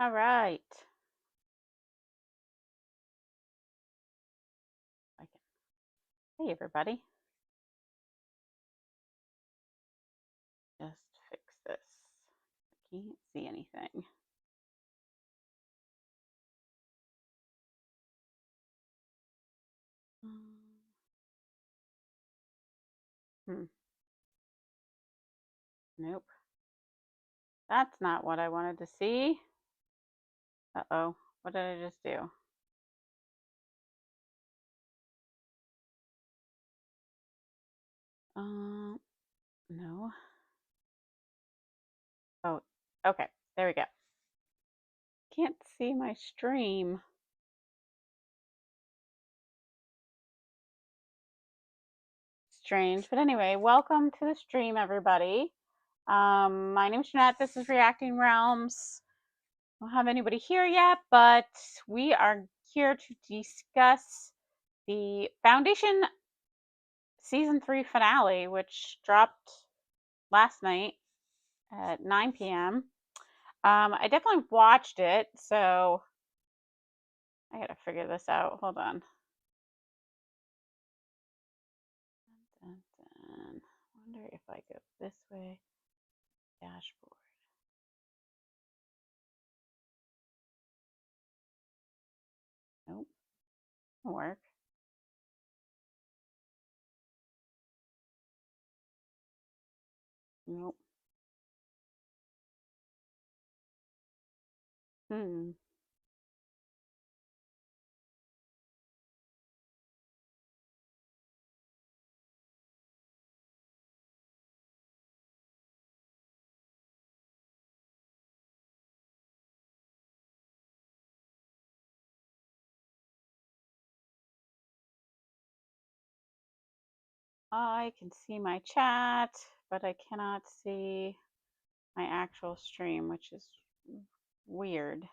All right. Hey, everybody. Just fix this. I can't see anything. Hmm. Nope. That's not what I wanted to see. Uh-oh. What did I just do? No. Oh, okay. There we go. Can't see my stream. Strange. But anyway, welcome to the stream, everybody. My name's Jeanette. This is Reacting Realms. I don't have anybody here yet, but we are here to discuss the Foundation Season 3 finale, which dropped last night at 9 p.m. I definitely watched it, so I gotta figure this out. Hold on. Dun, dun. Wonder if I go this way. Dashboard. Nope. Won't work. Nope. Hmm. I can see my chat, but I cannot see my actual stream, which is weird.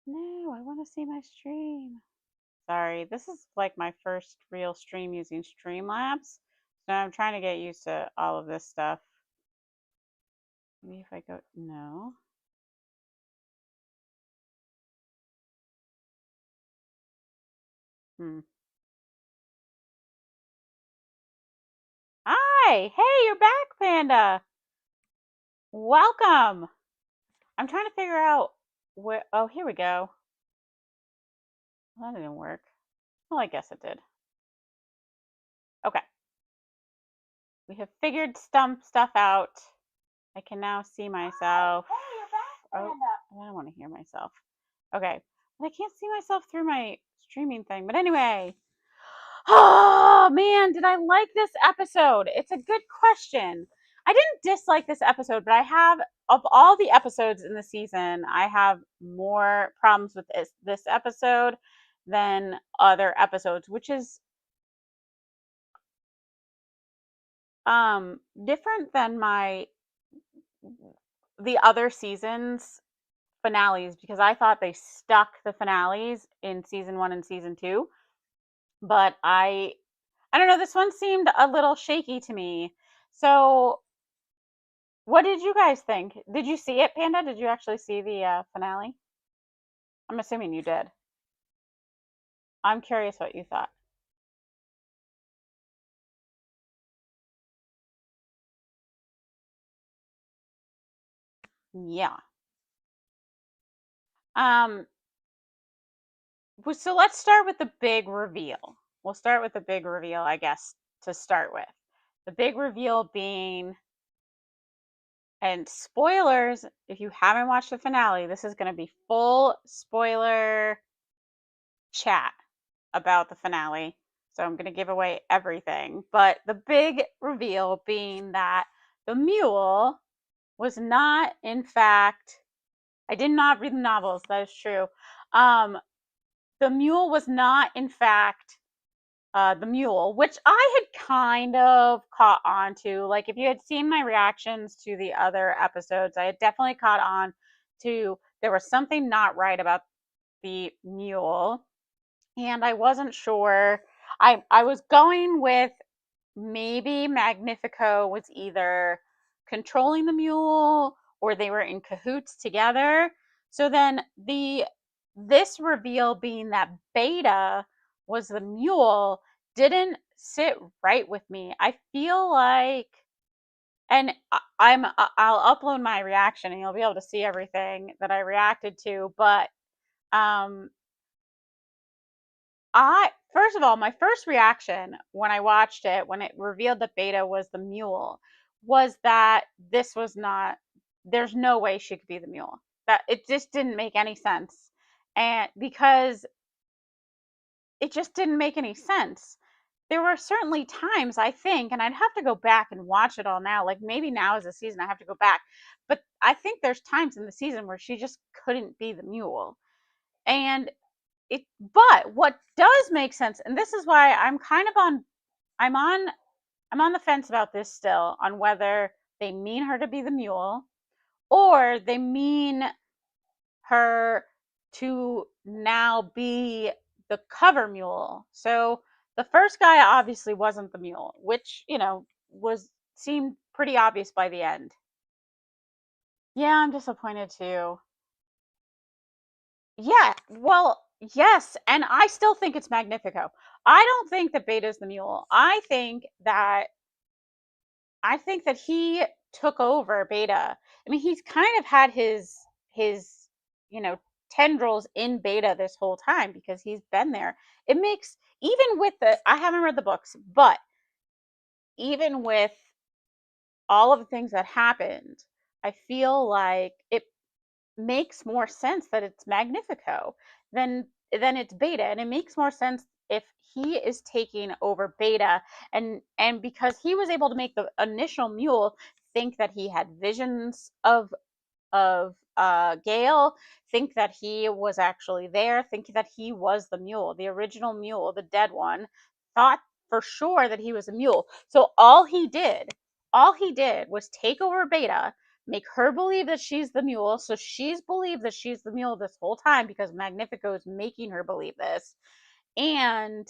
No, I want to see my stream. Sorry, this is like my first real stream using Streamlabs. So I'm trying to get used to all of this stuff. Maybe if I go, no. Hmm. Hi, hey, you're back, Panda. Welcome. I'm trying to figure out where, oh, here we go. Well, that didn't work. Well, I guess it did. Okay. We have figured stuff out. I can now see myself. Hi. Hey, you're back, Panda. Oh, I don't want to hear myself. Okay. But I can't see myself through my streaming thing. But anyway. Oh man, did I like this episode? It's a good question. I didn't dislike this episode, but I have, of all the episodes in the season, I have more problems with this episode than other episodes, which is different than the other seasons finales, because I thought they stuck the finales in season 1 and season 2, but I don't know, this one seemed a little shaky to me. So what did you guys think? Did you see it, Panda? Did you actually see the finale? I'm assuming you did. I'm curious what you thought. Yeah. Um. So let's start with the big reveal. We'll start with the big reveal, I guess, to start with. The big reveal being, and spoilers, if you haven't watched the finale, this is going to be full spoiler chat about the finale. So I'm going to give away everything. But the big reveal being that the mule was not, in fact, I did not read the novels, that is true. The mule was not, in fact, the mule, which I had kind of caught on to. Like, if you had seen my reactions to the other episodes, I had definitely caught on to there was something not right about the mule. And I wasn't sure. I was going with maybe Magnifico was either controlling the mule or they were in cahoots together. So then this reveal being that Beta was the mule didn't sit right with me. I feel like, and I'll upload my reaction and you'll be able to see everything that I reacted to, but um first of all, my first reaction when I watched it, when it revealed that Beta was the mule, was that this was not, there's no way she could be the mule. That it just didn't make any sense. And because it just didn't make any sense. There were certainly times, I think, and I'd have to go back and watch it all now. Like maybe now as a season, I have to go back. But I think there's times in the season where she just couldn't be the mule. And but what does make sense, and this is why I'm kind of I'm on I'm on the fence about this still, on whether they mean her to be the mule or they mean her to now be the cover mule. So the first guy obviously wasn't the mule, which, was seemed pretty obvious by the end. Yeah, I'm disappointed too. Yeah, well, yes, and I still think it's Magnifico. I don't think that Beta's the mule. I think that he took over Beta. I mean, he's kind of had his you know tendrils in Beta this whole time because he's been there. It makes, even with the, I haven't read the books, but even with all of the things that happened, I feel like it makes more sense that it's Magnifico than it's Beta, and it makes more sense if he is taking over Beta, and because he was able to make the initial mule think that he had visions of Gale, think that he was actually there, think that he was the mule, the original mule, the dead one, thought for sure that he was a mule. So all he did was take over Beta, make her believe that she's the mule. So she's believed that she's the mule this whole time because Magnifico is making her believe this, and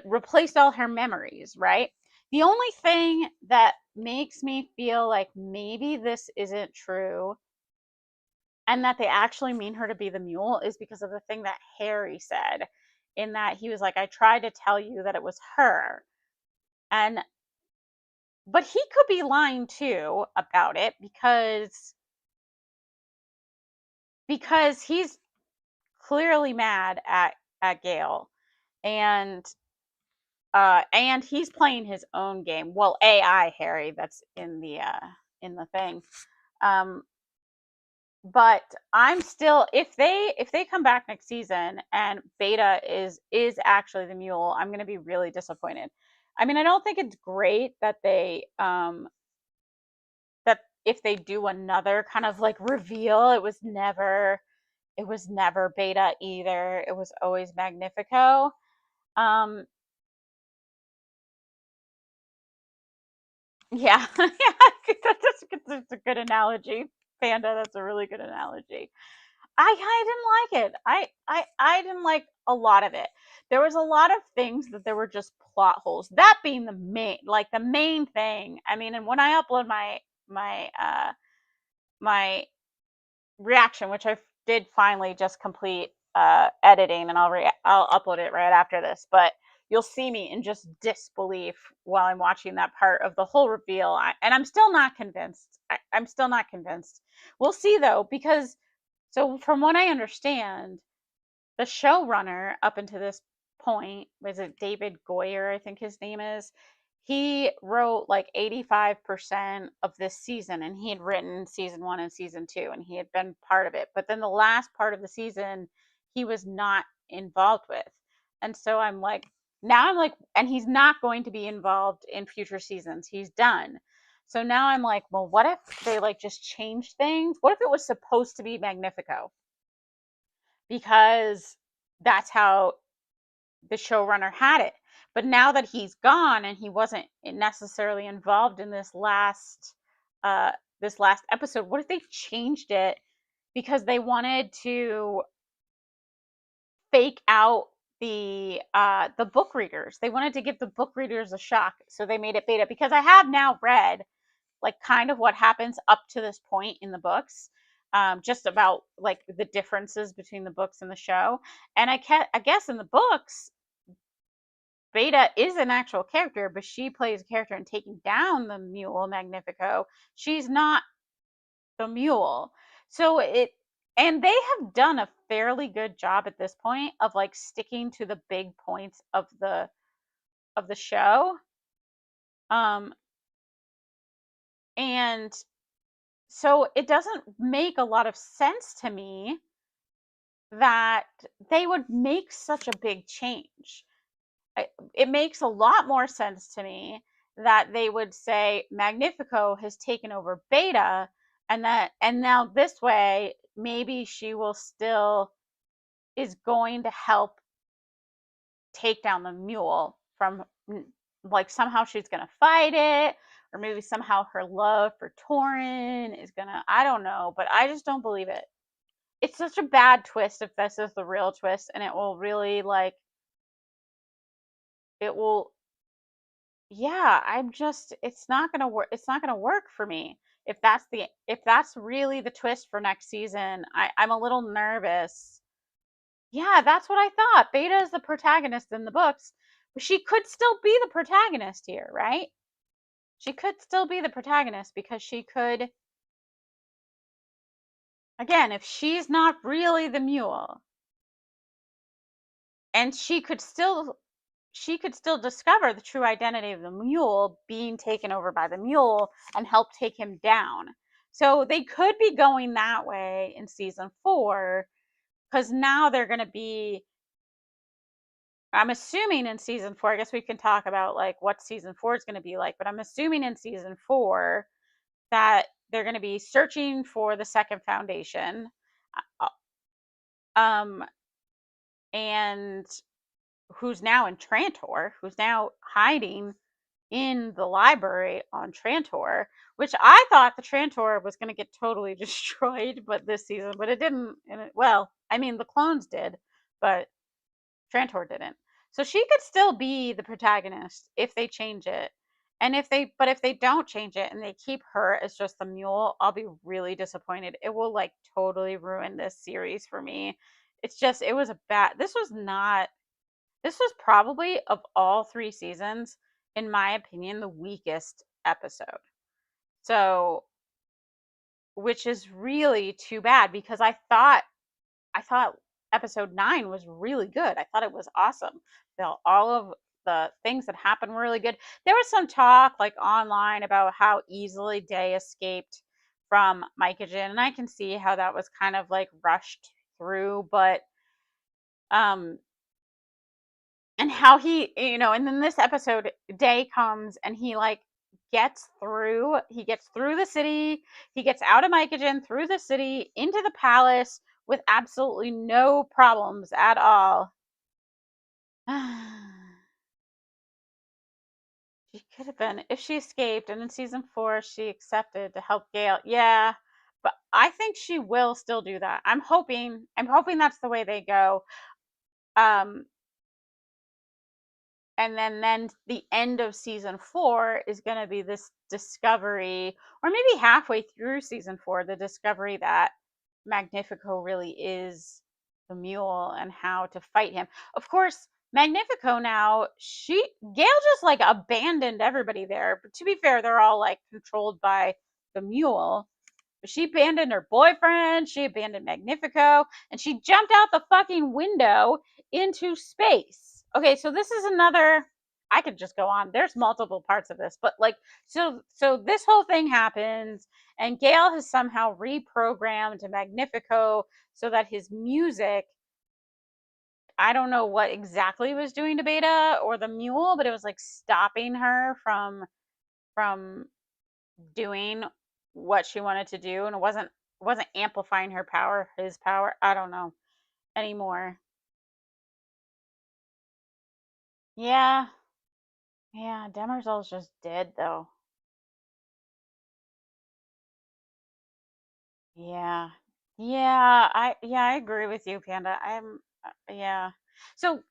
replaced all her memories, right? The only thing that makes me feel like maybe this isn't true and that they actually mean her to be the mule is because of the thing that Harry said, in that he was like, I tried to tell you that it was her. And but he could be lying too about it because he's clearly mad at Gale, and he's playing his own game. Well, AI Harry, that's in the thing. Um, but I'm still, if they come back next season and Beta is actually the mule, I'm gonna be really disappointed. I mean, I don't think it's great that that if they do another kind of like reveal, it was never Beta either. It was always Magnifico. Um, yeah, yeah, that's a good analogy, Panda. That's a really good analogy. I didn't like it. I didn't like a lot of it. There was a lot of things that there were just plot holes. That being the main thing. I mean, and when I upload my reaction, which I did finally just complete editing, and I'll upload it right after this, but you'll see me in just disbelief while I'm watching that part of the whole reveal. And I'm still not convinced. I'm still not convinced. We'll see though, because so from what I understand, the showrunner up until this point, was it David Goyer, I think his name is, he wrote like 85% of this season, and he had written season 1 and season 2, and he had been part of it, but then the last part of the season he was not involved with. And so now I'm like, and he's not going to be involved in future seasons, he's done. So now I'm like, well, what if they like just changed things? What if it was supposed to be Magnifico, because that's how the showrunner had it. But now that he's gone and he wasn't necessarily involved in this last episode, what if they changed it because they wanted to fake out the book readers? They wanted to give the book readers a shock, so they made it Beta. Because I have now read like kind of what happens up to this point in the books, just about like the differences between the books and the show. And I guess in the books, Beta is an actual character, but she plays a character in taking down the mule Magnifico. She's not the mule. So and they have done a fairly good job at this point of like sticking to the big points of the show. And so it doesn't make a lot of sense to me that they would make such a big change. It makes a lot more sense to me that they would say Magnifico has taken over Beta, and now this way maybe she will still is going to help take down the mule from, like, somehow she's gonna fight it, or maybe somehow her love for Torin is gonna, I don't know, but I just don't believe it. It's such a bad twist if this is the real twist, and it will really like it will yeah, I'm just it's not gonna work. It's not gonna work for me if that's really the twist for next season. I'm a little nervous. Yeah, that's what I thought. Beta is the protagonist in the books, but she could still be the protagonist here, right? She could still be the protagonist because she could, again, if she's not really the mule, and she could still discover the true identity of the mule being taken over by the mule and help take him down. So they could be going that way in season 4, because now they're going to be, I'm assuming in season 4, I guess we can talk about like what season 4 is going to be like, but I'm assuming in season 4 that they're going to be searching for the second foundation. And who's now in Trantor, who's now hiding in the library on Trantor, which I thought the Trantor was going to get totally destroyed, but this season, but it didn't. Well, I mean, the clones did, but Trantor didn't. So she could still be the protagonist if they change it. And if they don't change it and they keep her as just the mule, I'll be really disappointed. It will like totally ruin this series for me. It's just it was a bad. This was probably, of all 3 seasons, in my opinion, the weakest episode. So, which is really too bad because I thought episode 9 was really good. I thought it was awesome. All of the things that happened were really good. There was some talk like online about how easily Day escaped from Mycogen, and I can see how that was kind of like rushed through, but and how he, and then this episode, Day comes and he like gets through the city, he gets out of Mycogen, through the city, into the palace with absolutely no problems at all. She could have been, if she escaped, and in season 4 she accepted to help Gale. Yeah, but I think she will still do that. I'm hoping that's the way they go. And then the end of season 4 is going to be this discovery, or maybe halfway through season 4, the discovery that Magnifico really is the mule and how to fight him. Of course, Magnifico now, Gale just like abandoned everybody there. But to be fair, they're all like controlled by the mule. But she abandoned her boyfriend, she abandoned Magnifico, and she jumped out the fucking window into space. Okay, so this is another, I could just go on. There's multiple parts of this, but like, so this whole thing happens, and Gale has somehow reprogrammed Magnifico so that his music, I don't know what exactly he was doing to Beta or the mule, but it was like stopping her from doing what she wanted to do, and it wasn't amplifying her power, his power. I don't know anymore. Yeah. Yeah, Demerzel's just dead though. Yeah. I agree with you, Panda. Yeah. So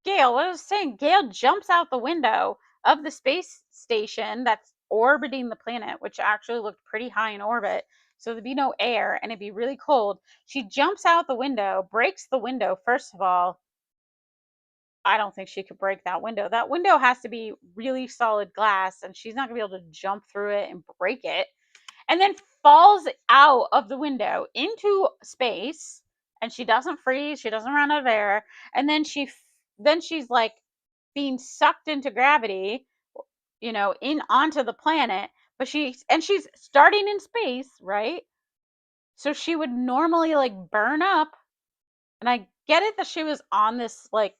Gale, what I was saying, Gale jumps out the window of the space station that's orbiting the planet, which actually looked pretty high in orbit. So there'd be no air and it'd be really cold. She jumps out the window, breaks the window. First of all, I don't think she could break that window. That window has to be really solid glass, and she's not gonna be able to jump through it and break it. And then falls out of the window into space, and she doesn't freeze, she doesn't run out of air, and then she's like being sucked into gravity, in onto the planet, but she's starting in space, right? So she would normally like burn up, and I get it that she was on this like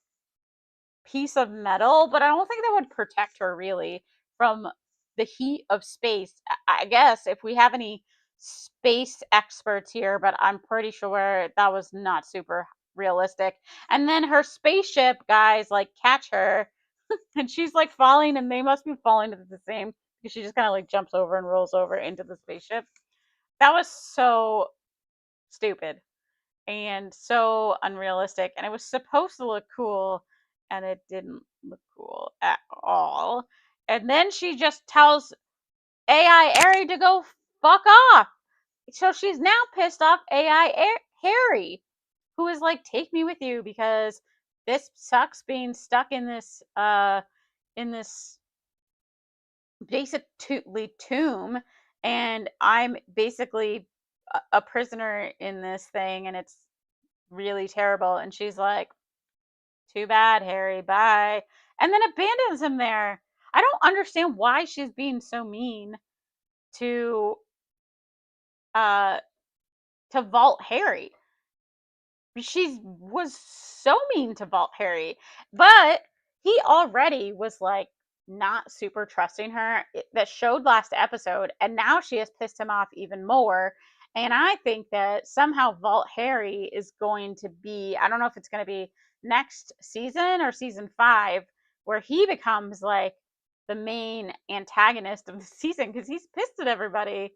piece of metal, but I don't think that would protect her really from the heat of space. I guess if we have any space experts here, but I'm pretty sure that was not super realistic. And then her spaceship guys like catch her and she's like falling, and they must be falling at the same, because she just kind of like jumps over and rolls over into the spaceship. That was so stupid and so unrealistic, and it was supposed to look cool, and it didn't look cool at all. And then she just tells AI Harry to go fuck off. So she's now pissed off AI Harry, who is like, take me with you, because this sucks being stuck in this basically tomb, and I'm basically a prisoner in this thing, and it's really terrible. And she's like, too bad, Harry, bye. And then abandons him there. I don't understand why she's being so mean to uh Vault Harry. She was so mean to Vault Harry, but he already was like not super trusting her. That showed last episode, and now she has pissed him off even more. And I think that somehow Vault Harry is going to be, I don't know if it's going to be next season or season 5, where he becomes like the main antagonist of the season, because he's pissed at everybody.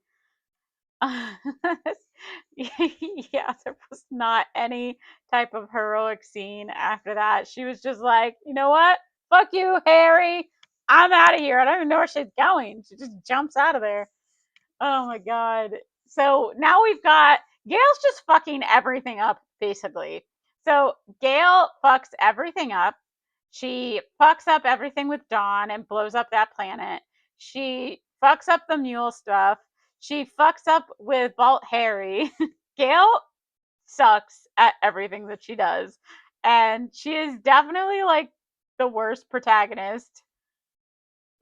Yeah, there was not any type of heroic scene after that. She was just like, you know what? Fuck you, Harry. I'm out of here. I don't even know where she's going. She just jumps out of there. Oh my god. So now we've got Gale's just fucking everything up, basically. So Gale fucks everything up. She fucks up everything with Dawn and blows up that planet. She fucks up the mule stuff. She fucks up with Vault Harry. Gale sucks at everything that she does. And she is definitely like the worst protagonist.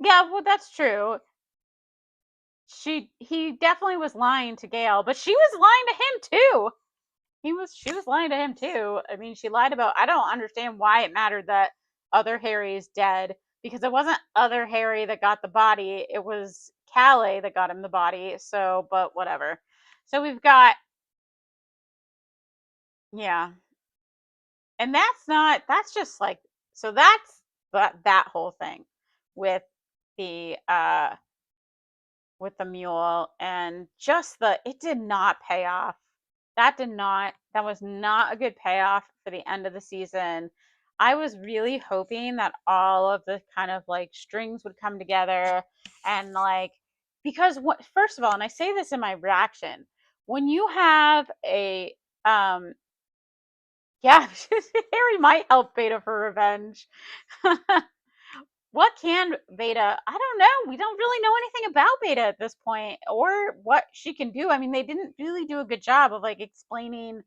Yeah, well, that's true. He definitely was lying to Gale, but she was lying to him too. She was lying to him too. I mean, she lied about, I don't understand why it mattered that other Harry is dead, because it wasn't other Harry that got the body, it was Calais that got him the body. So, but whatever. So we've got, yeah. And that's just like, so that's that whole thing with the mule, and just it did not pay off. That was not a good payoff for the end of the season. I was really hoping that all of the kind of like strings would come together, and like, because first of all, and I say this in my reaction, when you have a yeah, Harry might help Beta for revenge. What can Beta? I don't know. We don't really know anything about Beta at this point, or what she can do. I mean, they didn't really do a good job of like explaining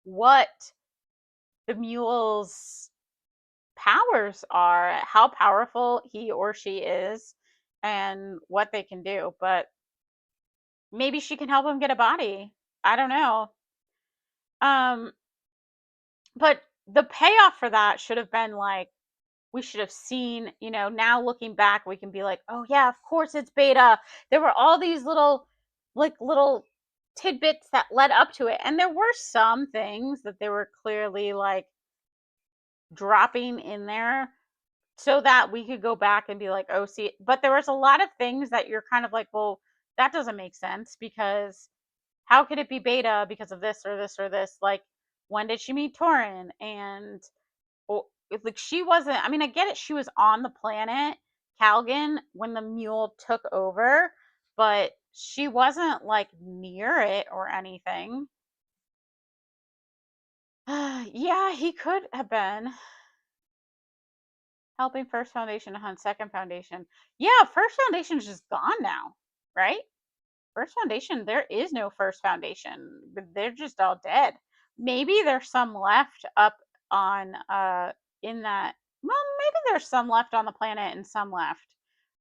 what the mule's powers are, how powerful he or she is, and what they can do. But maybe she can help him get a body. I don't know. But the payoff for that should have been like, we should have seen, now looking back, we can be like, oh yeah, of course it's Beta. There were all these little tidbits that led up to it. And there were some things that they were clearly like dropping in there so that we could go back and be like, oh, see, but there was a lot of things that you're kind of like, well, that doesn't make sense, because how could it be Beta because of this or this or this? Like, when did she meet Torrin? And like, she wasn't, I mean, I get it, she was on the planet, Calgon when the mule took over, but she wasn't like near it or anything. Yeah, he could have been helping First Foundation to hunt Second Foundation. Yeah, First Foundation is just gone now, right? First Foundation, there is no First Foundation. They're just all dead. Maybe there's some left up on in that, well, maybe there's some left on the planet and some left.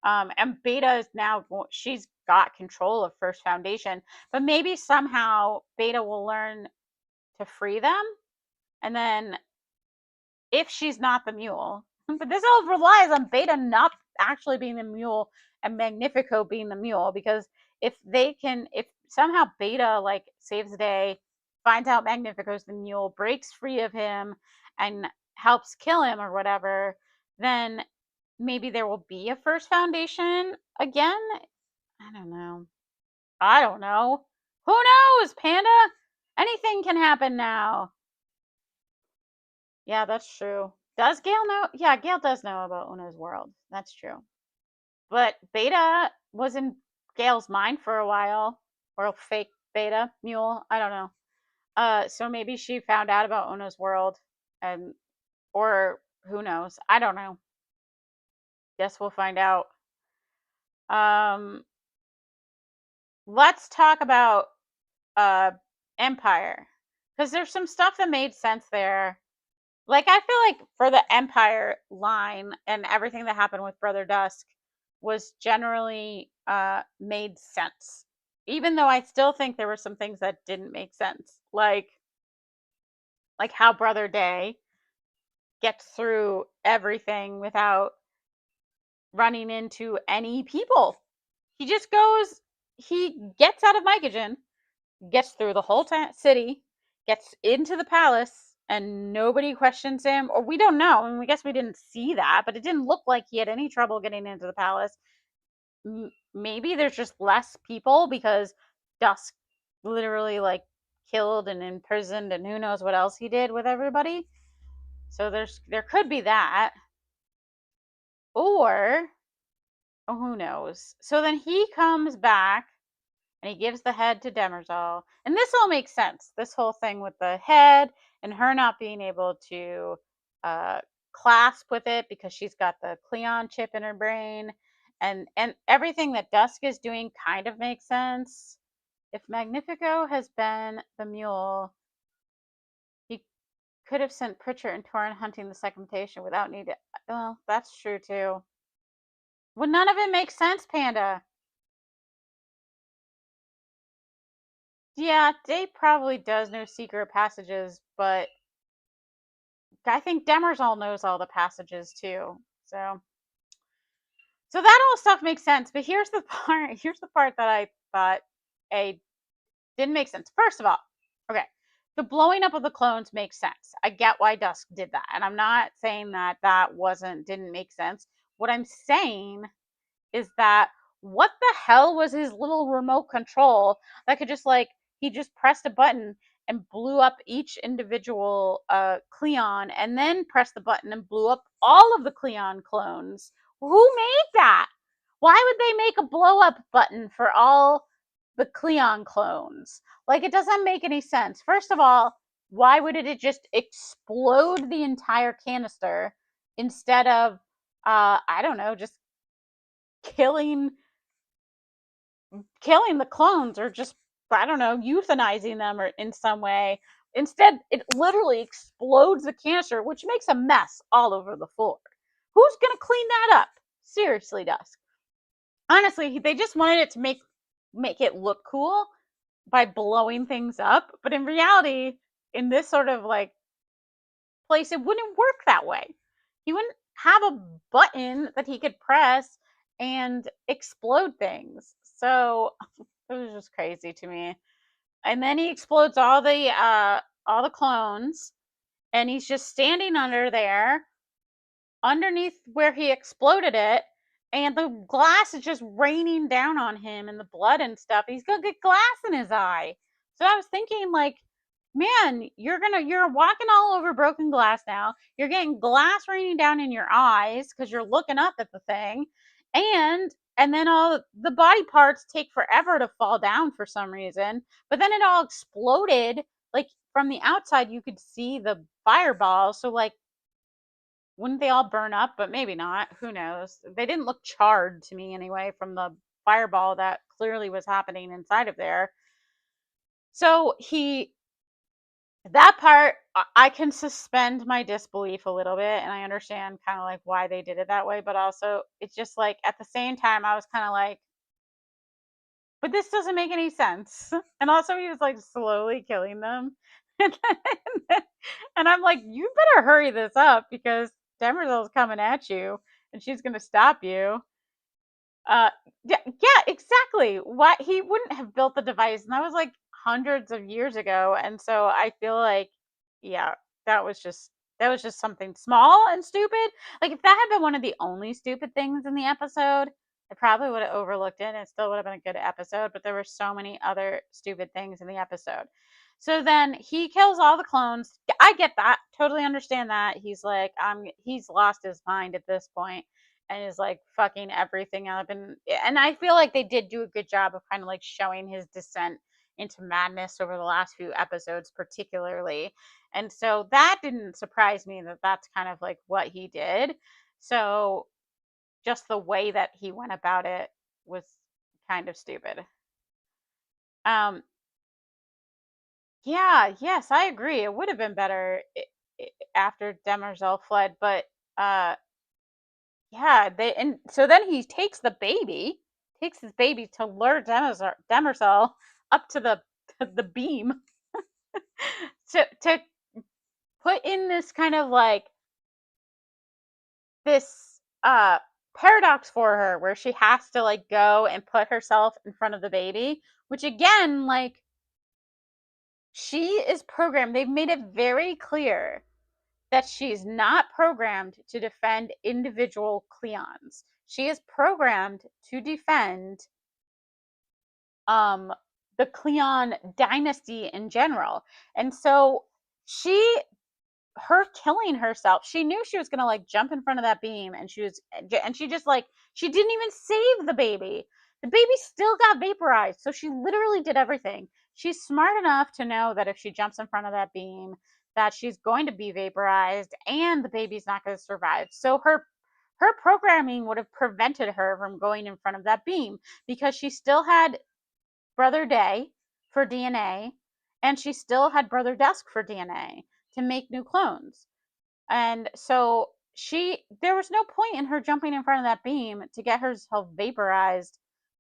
And Beta is now, she's got control of First Foundation, but maybe somehow Beta will learn to free them. And then if she's not the mule, but this all relies on Beta not actually being the mule and Magnifico being the mule, because if somehow Beta like saves the day, finds out Magnifico's the mule, breaks free of him, and helps kill him or whatever, then maybe there will be a First Foundation again. I don't know. Who knows, Panda? Anything can happen now. Yeah, that's true. Does Gale know? Yeah, Gale does know about Uno's world. That's true. But Beta was in Gale's mind for a while, or fake Beta mule. I don't know. So maybe she found out about Uno's world, and or who knows? I don't know. Guess we'll find out. Let's talk about Empire, because there's some stuff that made sense there. Like, I feel like for the Empire line and everything that happened with Brother Dusk was generally made sense. Even though I still think there were some things that didn't make sense. Like how Brother Day gets through everything without running into any people. He just he gets out of Mycogen, gets through the whole city, gets into the palace, and nobody questions him. Or we don't know. I mean, we guess we didn't see that, but it didn't look like he had any trouble getting into the palace. Maybe there's just less people because Dusk literally like killed and imprisoned, and who knows what else he did with everybody. So there could be that. Or who knows. So then he comes back and he gives the head to Demerzel. And this all makes sense. This whole thing with the head and her not being able to clasp with it because she's got the Cleon chip in her brain. And everything that Dusk is doing kind of makes sense. If Magnifico has been the mule, he could have sent Pritchard and Torin hunting the Second Mutation without need to. Well, that's true too. Well, none of it makes sense, Panda. Yeah, Dave probably does know secret passages, but I think Demerzel knows all the passages too. So that all stuff makes sense. But here's the part that I thought didn't make sense. First of all, okay, the blowing up of the clones makes sense. I get why Dusk did that, and I'm not saying that didn't make sense. What I'm saying is that what the hell was his little remote control that could just like he just pressed a button and blew up each individual Cleon, and then pressed the button and blew up all of the Cleon clones? Who made that? Why would they make a blow up button for all the Cleon clones? Like, it doesn't make any sense. First of all, why would it just explode the entire canister instead of I don't know, just killing the clones, or just, I don't know, euthanizing them or in some way? Instead, it literally explodes the canister, which makes a mess all over the floor. Who's gonna clean that up? Seriously, Dusk. Honestly, they just wanted it to make it look cool by blowing things up, but in reality, in this sort of like place, it wouldn't work that way. He wouldn't have a button that he could press and explode things. So it was just crazy to me. And then he explodes all the clones, and he's just standing underneath where he exploded it, and the glass is just raining down on him, and the blood and stuff. He's gonna get glass in his eye. So I was thinking, like, man, you're walking all over broken glass now. You're getting glass raining down in your eyes because you're looking up at the thing, and then all the body parts take forever to fall down for some reason. But then it all exploded. Like from the outside, you could see the fireball. So like, wouldn't they all burn up? But maybe not. Who knows? They didn't look charred to me anyway from the fireball that clearly was happening inside of there. So that part, I can suspend my disbelief a little bit, and I understand kind of like why they did it that way, but also it's just like at the same time I was kind of like, but this doesn't make any sense. And also he was like slowly killing them. And I'm like, you better hurry this up because Demerzel's coming at you and she's going to stop you. Yeah, exactly. What he wouldn't have built the device, and that was like hundreds of years ago. And so I feel like, yeah, that was just something small and stupid. Like if that had been one of the only stupid things in the episode, I probably would have overlooked it and it still would have been a good episode. But there were so many other stupid things in the episode. So then he kills all the clones. I get that. Totally understand that. He's like, he's lost his mind at this point and is like fucking everything up. And I feel like they did do a good job of kind of like showing his descent into madness over the last few episodes, particularly. And so that didn't surprise me that that's kind of like what he did. So just the way that he went about it was kind of stupid. Um, yeah, yes, I agree. It would have been better after Demerzel fled, but yeah, and so then he takes his baby to lure Demerzel up to the beam to put in this kind of like this paradox for her where she has to like go and put herself in front of the baby, which again, like, she is programmed. They've made it very clear that she's not programmed to defend individual Cleons. She is programmed to defend the Cleon dynasty in general. And so her killing herself, she knew she was gonna like jump in front of that beam, and she just like, she didn't even save the baby. The baby still got vaporized. So she literally did everything. She's smart enough to know that if she jumps in front of that beam, that she's going to be vaporized and the baby's not going to survive. So her programming would have prevented her from going in front of that beam because she still had Brother Day for DNA and she still had Brother Dusk for DNA to make new clones. And so there was no point in her jumping in front of that beam to get herself vaporized.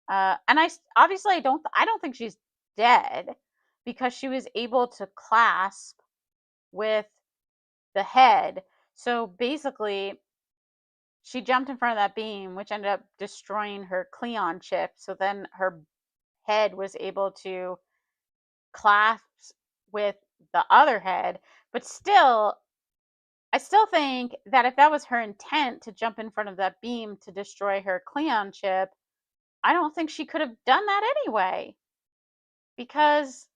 And obviously I don't think she's dead because she was able to clasp with the head. So basically, she jumped in front of that beam, which ended up destroying her Cleon chip. So then her head was able to clasp with the other head. But still, I still think that if that was her intent to jump in front of that beam to destroy her Cleon chip, I don't think she could have done that anyway. Because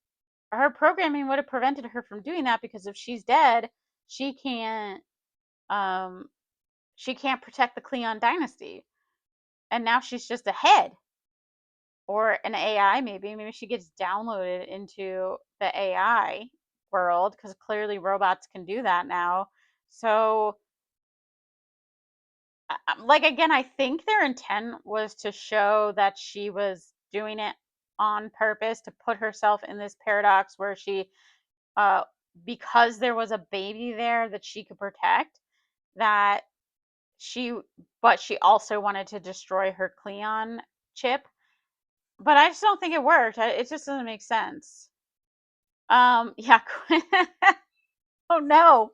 her programming would have prevented her from doing that, because if she's dead, she can't protect the Cleon dynasty. And now she's just a head or an AI. Maybe she gets downloaded into the AI world because clearly robots can do that now. So like, again, I think their intent was to show that she was doing it on purpose to put herself in this paradox where she because there was a baby there that she could protect, that but she also wanted to destroy her Cleon chip. But I just don't think it worked. It just doesn't make sense. Yeah. Oh no.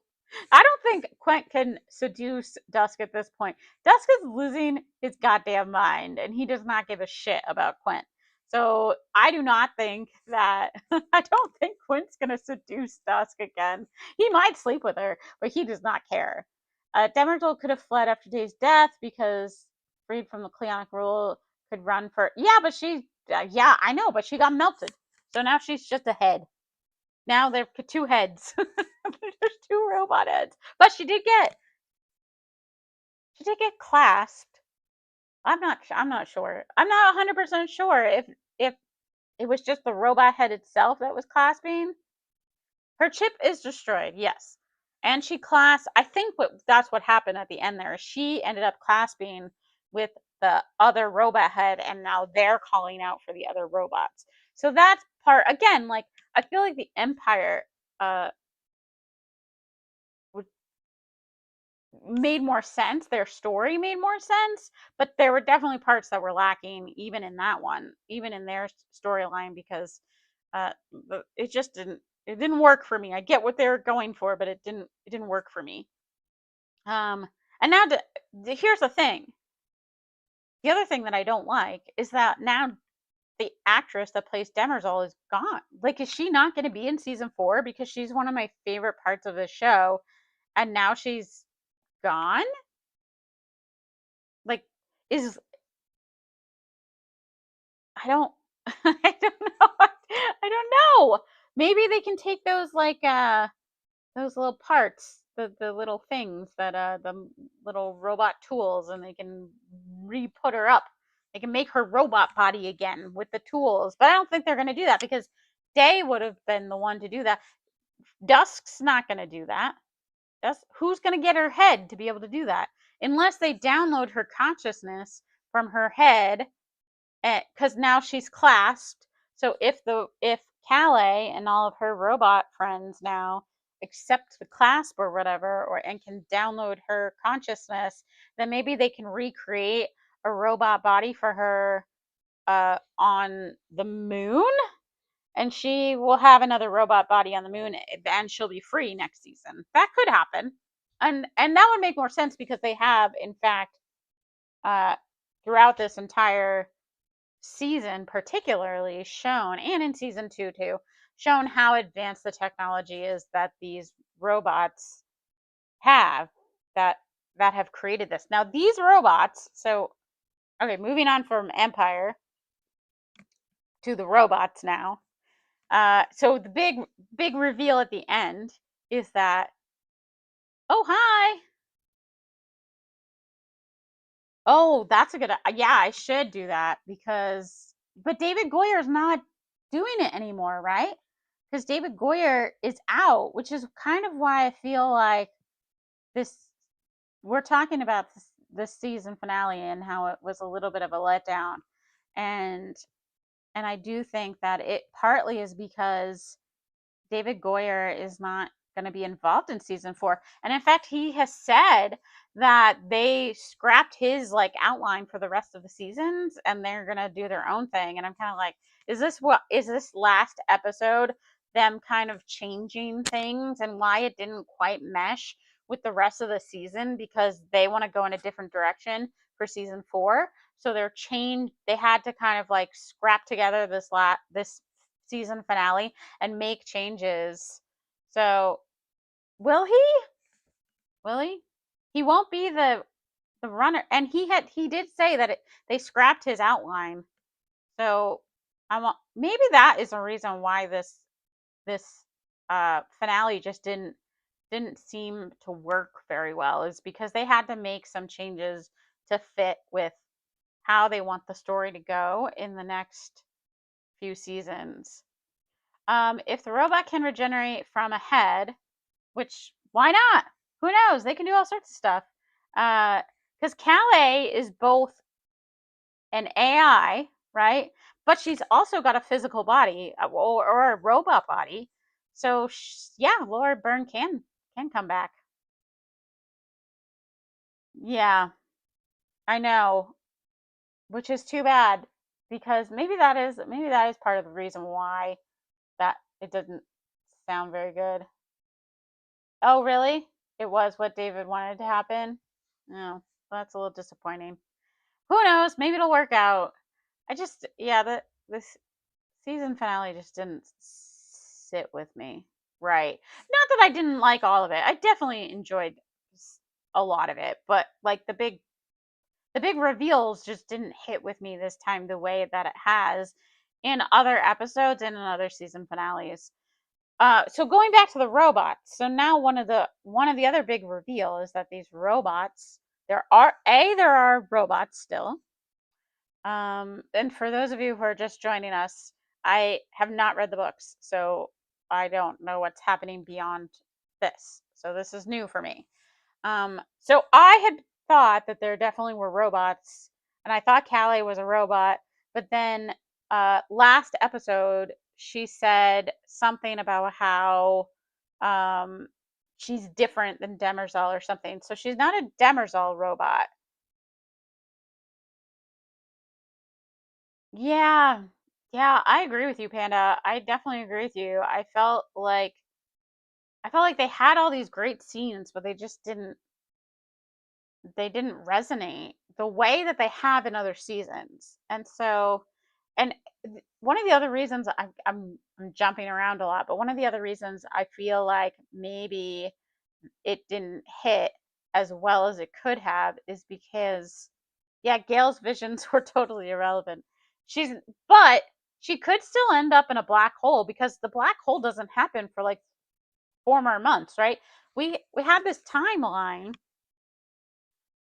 I don't think Quent can seduce Dusk at this point. Dusk is losing his goddamn mind, and he does not give a shit about Quent. So I do not think that I don't think Quent's gonna seduce Dusk again. He might sleep with her, but he does not care. Demerzel could have fled after Day's death because freed from the Cleonic rule, could run for, yeah, but yeah, I know, but she got melted, so now she's just a head. Now they're two heads. There's two robot heads. But she did get clasped. I'm not sure. I'm not 100% sure if it was just the robot head itself that was clasping. Her chip is destroyed, yes. And she clasped, I think that's what happened at the end there. She ended up clasping with the other robot head, and now they're calling out for the other robots. So that's part, again, like, I feel like the Empire made more sense. Their story made more sense, but there were definitely parts that were lacking, even in that one, even in their storyline, because uh, it just didn't work for me. I get what they were going for, but it didn't work for me. And now here's the thing. The other thing that I don't like is that now the actress that plays Demerzel is gone. Like, is she not going to be in season 4? Because she's one of my favorite parts of the show, and now she's gone. Like, is I don't I don't know. I don't know. Maybe they can take those, like, those little parts, the little things that the little robot tools, and they can re-put her up. They can make her robot body again with the tools. But I don't think they're going to do that, because Day would have been the one to do that. Dusk's not going to do that. Who's going to get her head to be able to do that? Unless they download her consciousness from her head, because now she's clasped. So if Calais and all of her robot friends now accept the clasp or whatever, and can download her consciousness, then maybe they can recreate a robot body for her on the moon, and she will have another robot body on the moon, and she'll be free next season. That could happen, and that would make more sense, because they have, in fact, throughout this entire season, particularly shown, and in season 2 too, shown how advanced the technology is that these robots have, that have created this. Now these robots, so okay, moving on from Empire to the robots now. So the big reveal at the end is that, oh, hi. Oh, that's a good, yeah, I should do that, but David Goyer's not doing it anymore, right? Because David Goyer is out, which is kind of why I feel like we're talking about this season finale and how it was a little bit of a letdown. And I do think that it partly is because David Goyer is not going to be involved in season 4. And in fact, he has said that they scrapped his, like, outline for the rest of the seasons, and they're going to do their own thing. And I'm kind of like, is this last episode them kind of changing things, and why it didn't quite mesh with the rest of the season, because they want to go in a different direction for season 4? So they had to kind of, like, scrap together this season finale and make changes. So will he? Will he? He won't be the runner. And he did say that they scrapped his outline. So maybe that is a reason why this finale just didn't seem to work very well, is because they had to make some changes to fit with how they want the story to go in the next few seasons. If the robot can regenerate from a head, which, why not? Who knows? They can do all sorts of stuff. Because Calais is both an AI, right? But she's also got a physical body, or a robot body. So yeah, Laura Byrne can come back. Yeah, I know, which is too bad, because maybe that is part of the reason why that it doesn't sound very good. Oh, really? It was what David wanted to happen? No, that's a little disappointing. Who knows? Maybe it'll work out. Yeah, this season finale just didn't sit with me. Right. Not that I didn't like all of it. I definitely enjoyed a lot of it, but, like, the big reveals just didn't hit with me this time the way that it has in other episodes and in other season finales. So going back to the robots, so now one of the other big reveal is that these robots, there are robots still. And for those of you who are just joining us, I have not read the books, so I don't know what's happening beyond this. So this is new for me. So I had thought that there definitely were robots, and I thought Callie was a robot, but then last episode she said something about how she's different than Demerzel or something. So she's not a Demerzel robot. Yeah. Yeah, I agree with you, Panda. I definitely agree with you. I felt like they had all these great scenes, but they didn't resonate the way that they have in other seasons. And so, and one of the other reasons I'm jumping around a lot, but one of the other reasons I feel like maybe it didn't hit as well as it could have is because, yeah, Gail's visions were totally irrelevant. She's, but she could still end up in a black hole because the black hole doesn't happen for like 4 more months, right? We had this timeline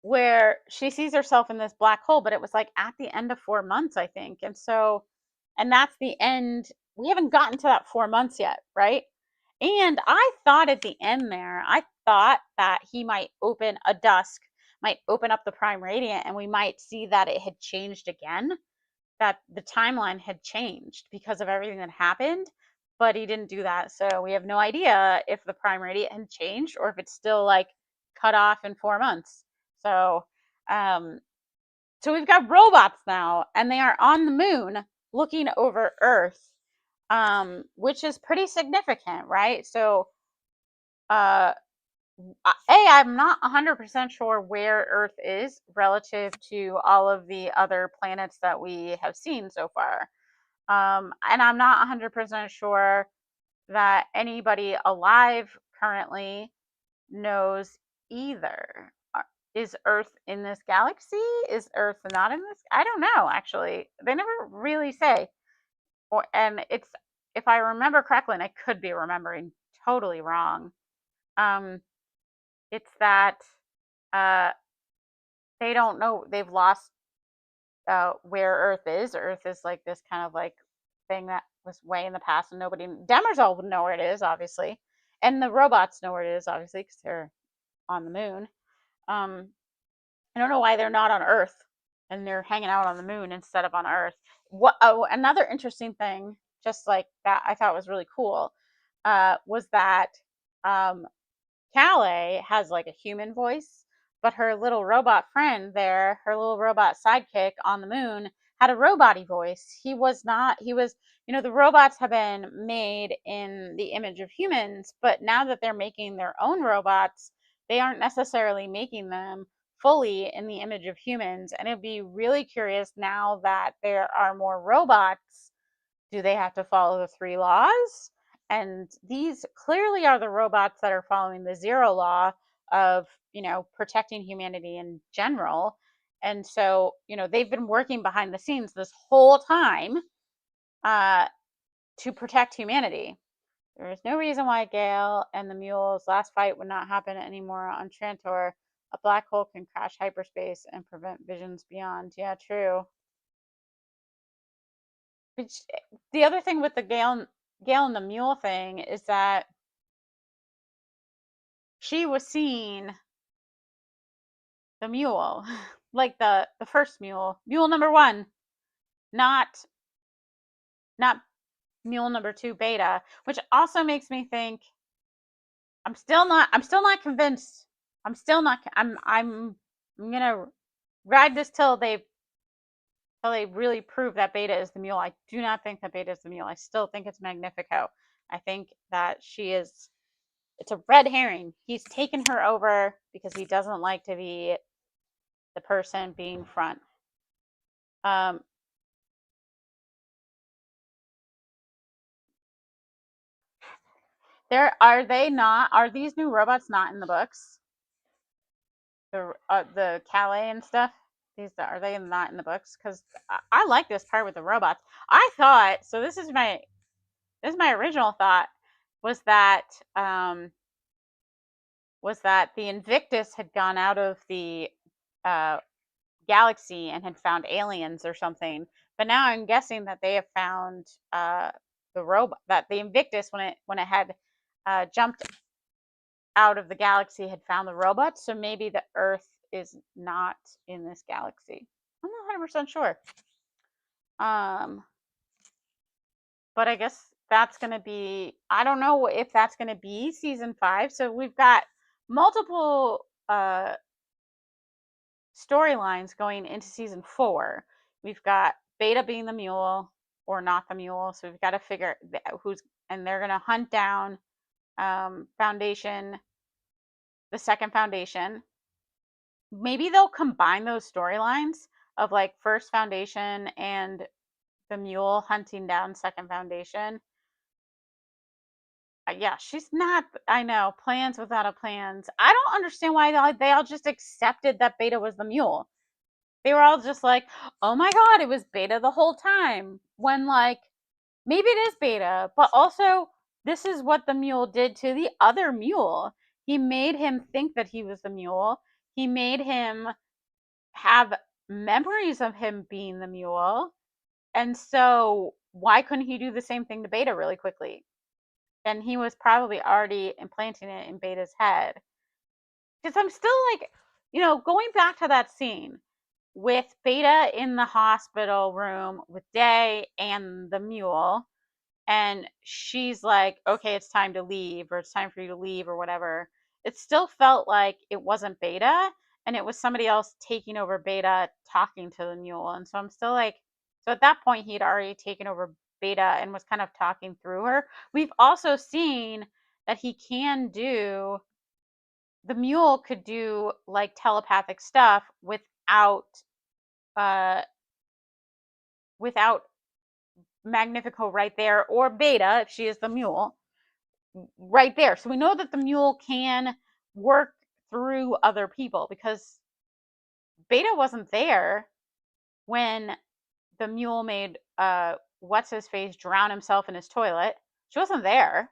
where she sees herself in this black hole, but it was like at the end of 4 months, I think. And so, and that's the end. We haven't gotten to that 4 months yet, right? And I thought at the end there, I thought that he might open a dusk, might open up the prime radiant, and we might see that it had changed again, that the timeline had changed because of everything that happened. But he didn't do that. So we have no idea if the prime radiant had changed or if it's still like cut off in 4 months. So, um, so we've got robots now, and they are on the moon looking over Earth, which is pretty significant, right? So, uh, I'm not 100% sure where Earth is relative to all of the other planets that we have seen so far. And I'm not 100% sure that anybody alive currently knows either. Is Earth in this galaxy? Is Earth not in this? I don't know, actually. They never really say. And it's, if I remember correctly, and I could be remembering totally wrong, um, it's that uh, they don't know, they've lost where Earth is. Earth is like this kind of like thing that was way in the past, and nobody, Demerzel would know where it is, obviously. And the robots know where it is, obviously, because they're on the moon. Um, I don't know why they're not on Earth and they're hanging out on the moon instead of on Earth. What? Oh, another interesting thing, just like that, I thought was really cool, was that um, Calais has like a human voice, but her little robot friend there, her little robot sidekick on the moon, had a robot-y voice. He was not, he was, the robots have been made in the image of humans, but now that they're making their own robots, they aren't necessarily making them fully in the image of humans. And it'd be really curious now that there are more robots, do they have to follow the 3 laws? And these clearly are the robots that are following the 0 law of, protecting humanity in general. And so, they've been working behind the scenes this whole time uh, to protect humanity. There is no reason why Gale and the mules' last fight would not happen anymore on Trantor. A black hole can crash hyperspace and prevent visions beyond. Yeah, true. Which, the other thing with the Gale and the mule thing is that she was seeing the mule, like the first mule number 1, not not mule number 2 beta, which also makes me think I'm still not convinced. I'm gonna ride this till they really prove that beta is the mule. I do not think that beta is the mule. I still think it's Magnifico. I think that it's a red herring. He's taken her over because he doesn't like to be the person being front. Are these new robots not in the books? The Calais and stuff? Are they not in the books? Because I like this part with the robots. I thought, so this is my original thought. was that the Invictus had gone out of the uh, galaxy and had found aliens or something. But now I'm guessing that they have found the robot, that the Invictus, when it had jumped out of the galaxy, had found the robot. So maybe the Earth is not in this galaxy. I'm not 100% sure. But I guess that's going to be, I don't know if that's going to be season 5. So we've got multiple storylines going into season 4. We've got Beta being the mule or not the mule. So we've got to figure who's, and they're going to hunt down Foundation, the second Foundation. Maybe they'll combine those storylines of like first Foundation and the mule hunting down second Foundation. Yeah, she's not, I know, plans without a plans. I don't understand why they all just accepted that Beta was the mule. They were all just like, oh my god, it was Beta the whole time. When, like, maybe it is Beta, but also this is what the mule did to the other mule. He made him think that he was the mule. He made him have memories of him being the mule. And so why couldn't he do the same thing to Beta really quickly? And he was probably already implanting it in Beta's head. Because I'm still like, going back to that scene with Beta in the hospital room with Day and the mule, and she's like, okay, it's time to leave, or it's time for you to leave, or whatever. It still felt like it wasn't Beta, and it was somebody else taking over Beta, talking to the mule. And so I'm still like, so at that point, he'd already taken over Beta and was kind of talking through her. We've also seen that he can do, the mule could do like telepathic stuff uh without Magnifico right there, or Beta if she is the mule right there. So we know that the mule can work through other people, because Beta wasn't there when the mule made what's his face drown himself in his toilet. She wasn't there.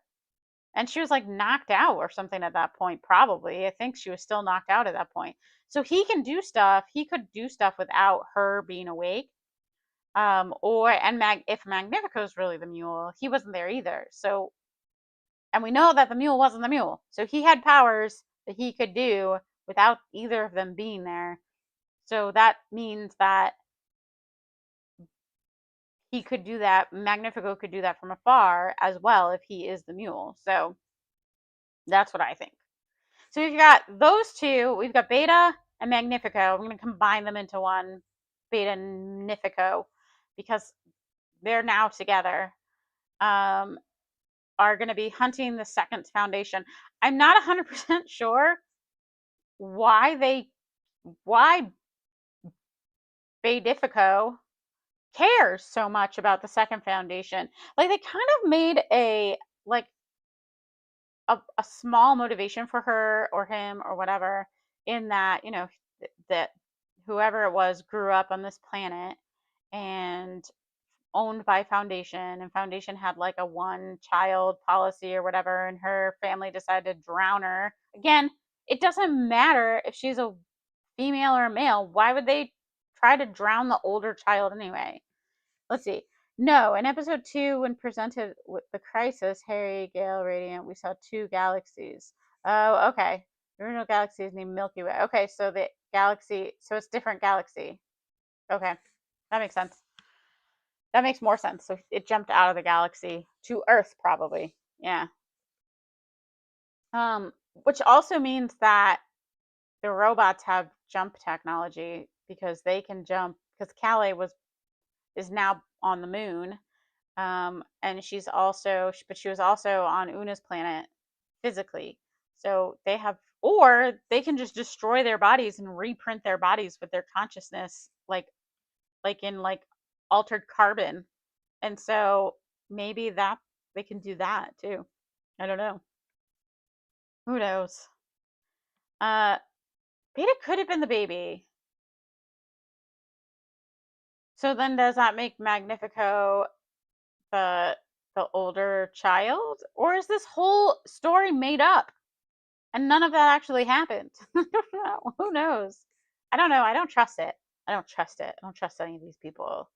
And she was like knocked out or something at that point, probably. I think she was still knocked out at that point. So he can do stuff. He could do stuff without her being awake. If Magnifico is really the mule, he wasn't there either. So, and we know that the mule wasn't the mule. So he had powers that he could do without either of them being there. So that means that he could do that. Magnifico could do that from afar as well if he is the mule. So that's what I think. So we've got those two. We've got Beta and Magnifico. I'm going to combine them into one, Beta and Magnifico, because they're now together. Are going to be hunting the second Foundation. I'm not 100% sure why Badifico cares so much about the second Foundation. Like, they kind of made a small motivation for her or him or whatever, in that, that whoever it was grew up on this planet and owned by Foundation, and Foundation had like a one child policy or whatever, and her family decided to drown her. Again, it doesn't matter if she's a female or a male. Why would they try to drown the older child anyway? Let's see. No, in episode 2, when presented with the crisis, Harry, Gale, Radiant, we saw 2 galaxies. Oh, okay. The original galaxy is named Milky Way. Okay, so the galaxy, so it's different galaxy. Okay, that makes sense. That makes more sense. So it jumped out of the galaxy to Earth, probably. Yeah. Which also means that the robots have jump technology, because they can jump. Because Calais is now on the moon, and she was also on Una's planet physically. So they have, or they can just destroy their bodies and reprint their bodies with their consciousness, like in like altered carbon. And so maybe that they can do that too. I don't know. Who knows? Beta could have been the baby. So then does that make Magnifico the the older child? Or is this whole story made up and none of that actually happened? Who knows? I don't know. I don't trust it. I don't trust it. I don't trust any of these people.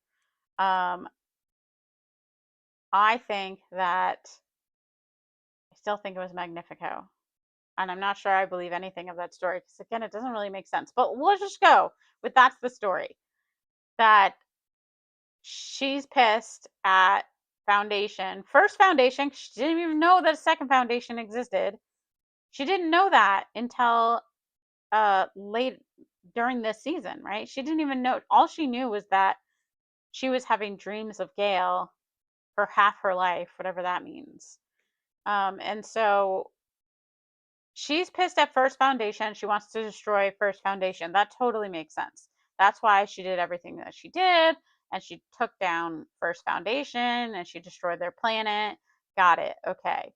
Um, I think that I still think it was Magnifico. And I'm not sure I believe anything of that story because, again, it doesn't really make sense. But we'll just go with that's the story. That she's pissed at Foundation. First Foundation, she didn't even know that a second Foundation existed. She didn't know that until late during this season, right? She didn't even know. All she knew was that she was having dreams of Gale for half her life, whatever that means. And so she's pissed at First Foundation. She wants to destroy First Foundation. That totally makes sense. That's why she did everything that she did. And she took down First Foundation and she destroyed their planet. Got it. Okay.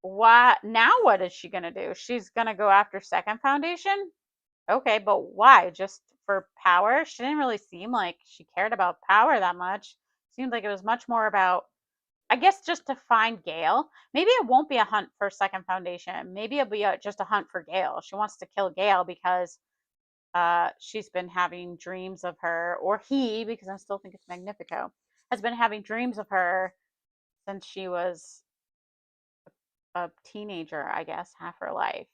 What is she gonna do? She's gonna go after Second Foundation? Okay, but why? Just for power? She didn't really seem like she cared about power that much. Seemed like it was much more about, I guess, just to find Gale. Maybe it won't be a hunt for Second Foundation. Maybe it'll be just a hunt for Gale. She wants to kill Gale because she's been having dreams of her, or he, because I still think it's Magnifico, has been having dreams of her since she was a teenager, I guess, half her life.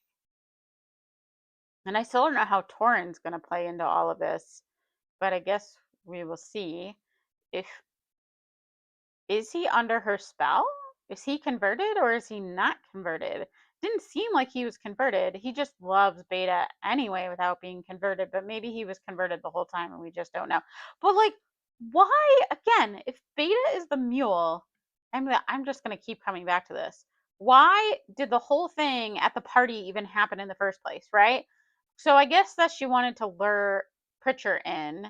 And I still don't know how Torrhen's going to play into all of this, but I guess we will see. If Is he under her spell? Is he converted or is he not converted? Didn't seem like he was converted. He just loves Beta anyway without being converted, but maybe he was converted the whole time and we just don't know. But like, why again, if Beta is the mule, I'm just going to keep coming back to this. Why did the whole thing at the party even happen in the first place, right? So I guess that she wanted to lure Pritchard in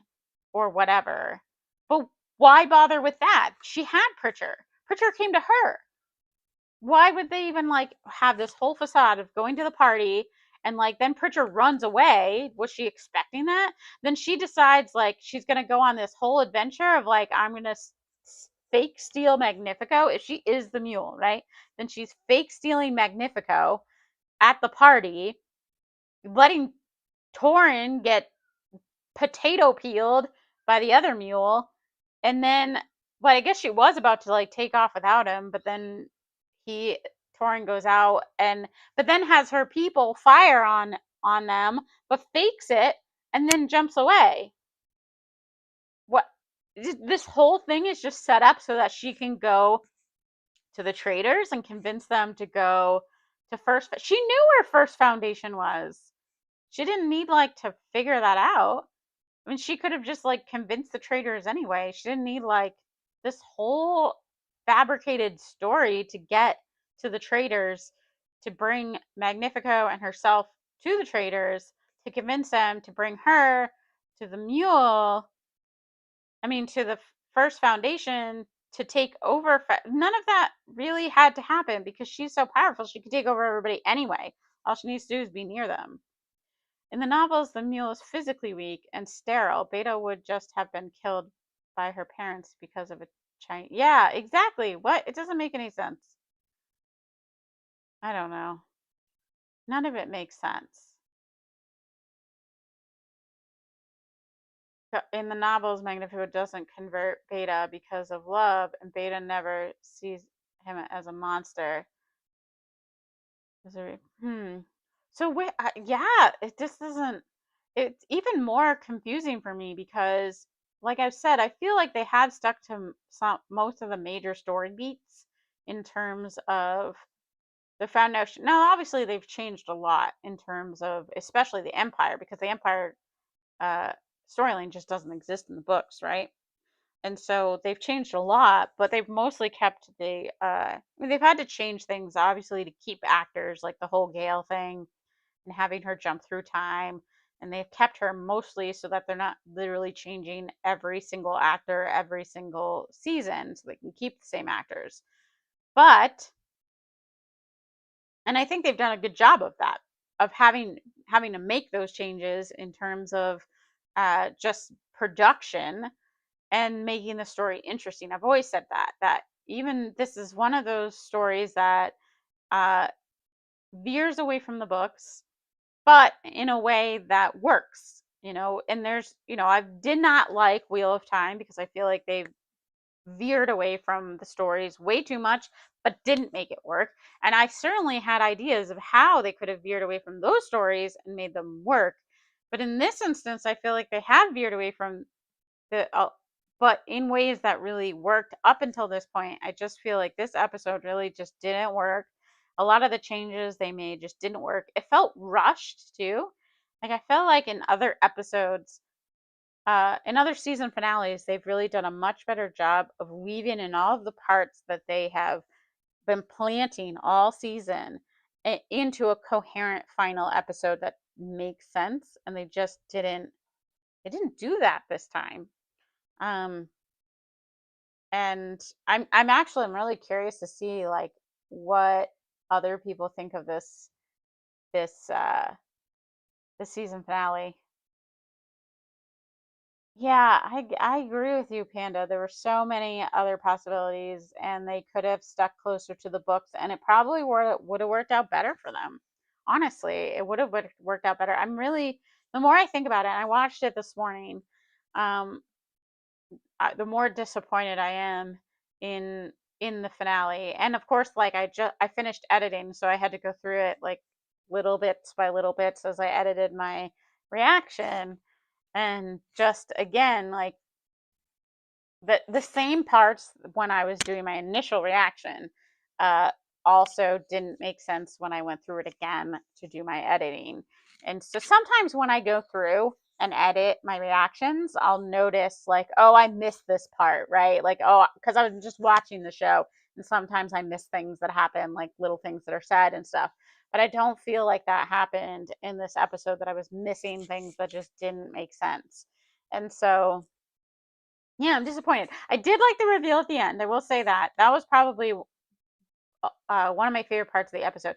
or whatever. But why bother with that? She had Pritchard. Pritchard came to her. Why would they even like have this whole facade of going to the party and like then Pritchard runs away? Was she expecting that? Then she decides like she's gonna go on this whole adventure of like I'm gonna fake steal Magnifico. If she is the mule, right? Then she's fake stealing Magnifico at the party, letting Torrhen get potato peeled by the other mule, and then, but I guess she was about to like take off without him, but then Torrhen goes out and but then has her people fire on them, but fakes it and then jumps away. What, this whole thing is just set up so that she can go to the traders and convince them to go to First. She knew where First Foundation was. She didn't need like to figure that out. I mean, she could have just like convinced the traders anyway. She didn't need like this whole fabricated story to get to the traders to bring Magnifico and herself to the traders to convince them to bring her to the mule. I mean, to the First Foundation to take over. None of that really had to happen because she's so powerful. She could take over everybody anyway. All she needs to do is be near them. In the novels, the mule is physically weak and sterile. Beta would just have been killed by her parents because of a Chinese. Yeah, exactly. What? It doesn't make any sense. I don't know. None of it makes sense. In the novels, Magnifico doesn't convert Beta because of love, and Beta never sees him as a monster. So wait, yeah, it just doesn't. It's even more confusing for me because, like I've said, I feel like they have stuck to most of the major story beats in terms of the Foundation. Now, obviously, they've changed a lot in terms of, especially the Empire, because the Empire storyline just doesn't exist in the books, right? And so they've changed a lot, but they've mostly kept the. I mean, they've had to change things obviously to keep actors, like the whole Gale thing and having her jump through time. And they've kept her mostly so that they're not literally changing every single actor every single season, so they can keep the same actors. But, and I think they've done a good job of that, of having to make those changes in terms of just production and making the story interesting. I've always said that even this is one of those stories that veers away from the books, but in a way that works, and there's, I did not like Wheel of Time because I feel like they veered away from the stories way too much, but didn't make it work. And I certainly had ideas of how they could have veered away from those stories and made them work. But in this instance, I feel like they have veered away from the, but in ways that really worked up until this point. I just feel like this episode really just didn't work. A lot of the changes they made just didn't work. It felt rushed too. Like I felt like in other episodes, in other season finales, they've really done a much better job of weaving in all of the parts that they have been planting all season into a coherent final episode that makes sense. And they just didn't. They didn't do that this time. Um, and I'm really curious to see like what other people think of this this season finale. Yeah, I agree with you, Panda. There were so many other possibilities, and they could have stuck closer to the books, and it probably would have worked out better for them. Honestly, it would have worked out better. The more I think about it, and I watched it this morning, um, the more disappointed I am in in the finale. And of course, like I finished editing, so I had to go through it like little bits by little bits as I edited my reaction. And just again, like the same parts when I was doing my initial reaction uh, also didn't make sense when I went through it again to do my editing. And so sometimes when I go through and edit my reactions, I'll notice like, oh, I missed this part, right? Like, oh, because I was just watching the show, and sometimes I miss things that happen, like little things that are said and stuff. But I don't feel like that happened in this episode, that I was missing things that just didn't make sense. And so yeah, I'm disappointed. I did like the reveal at the end. I will say that. That was probably one of my favorite parts of the episode.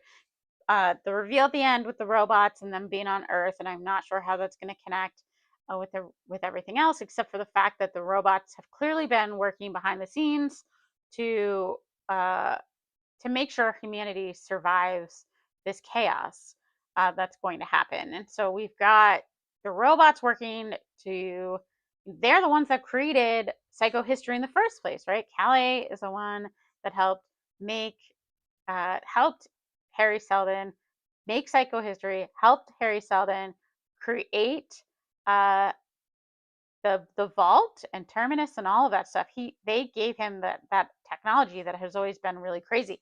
The reveal at the end with the robots and them being on Earth, and I'm not sure how that's going to connect with everything else, except for the fact that the robots have clearly been working behind the scenes to uh, to make sure humanity survives this chaos that's going to happen. And so we've got the robots working to, they're the ones that created psychohistory in the first place, right? Calais is the one that helped Harry Seldon make psychohistory, helped Harry Seldon create uh, the vault and terminus and all of that stuff. They gave him that technology that has always been really crazy.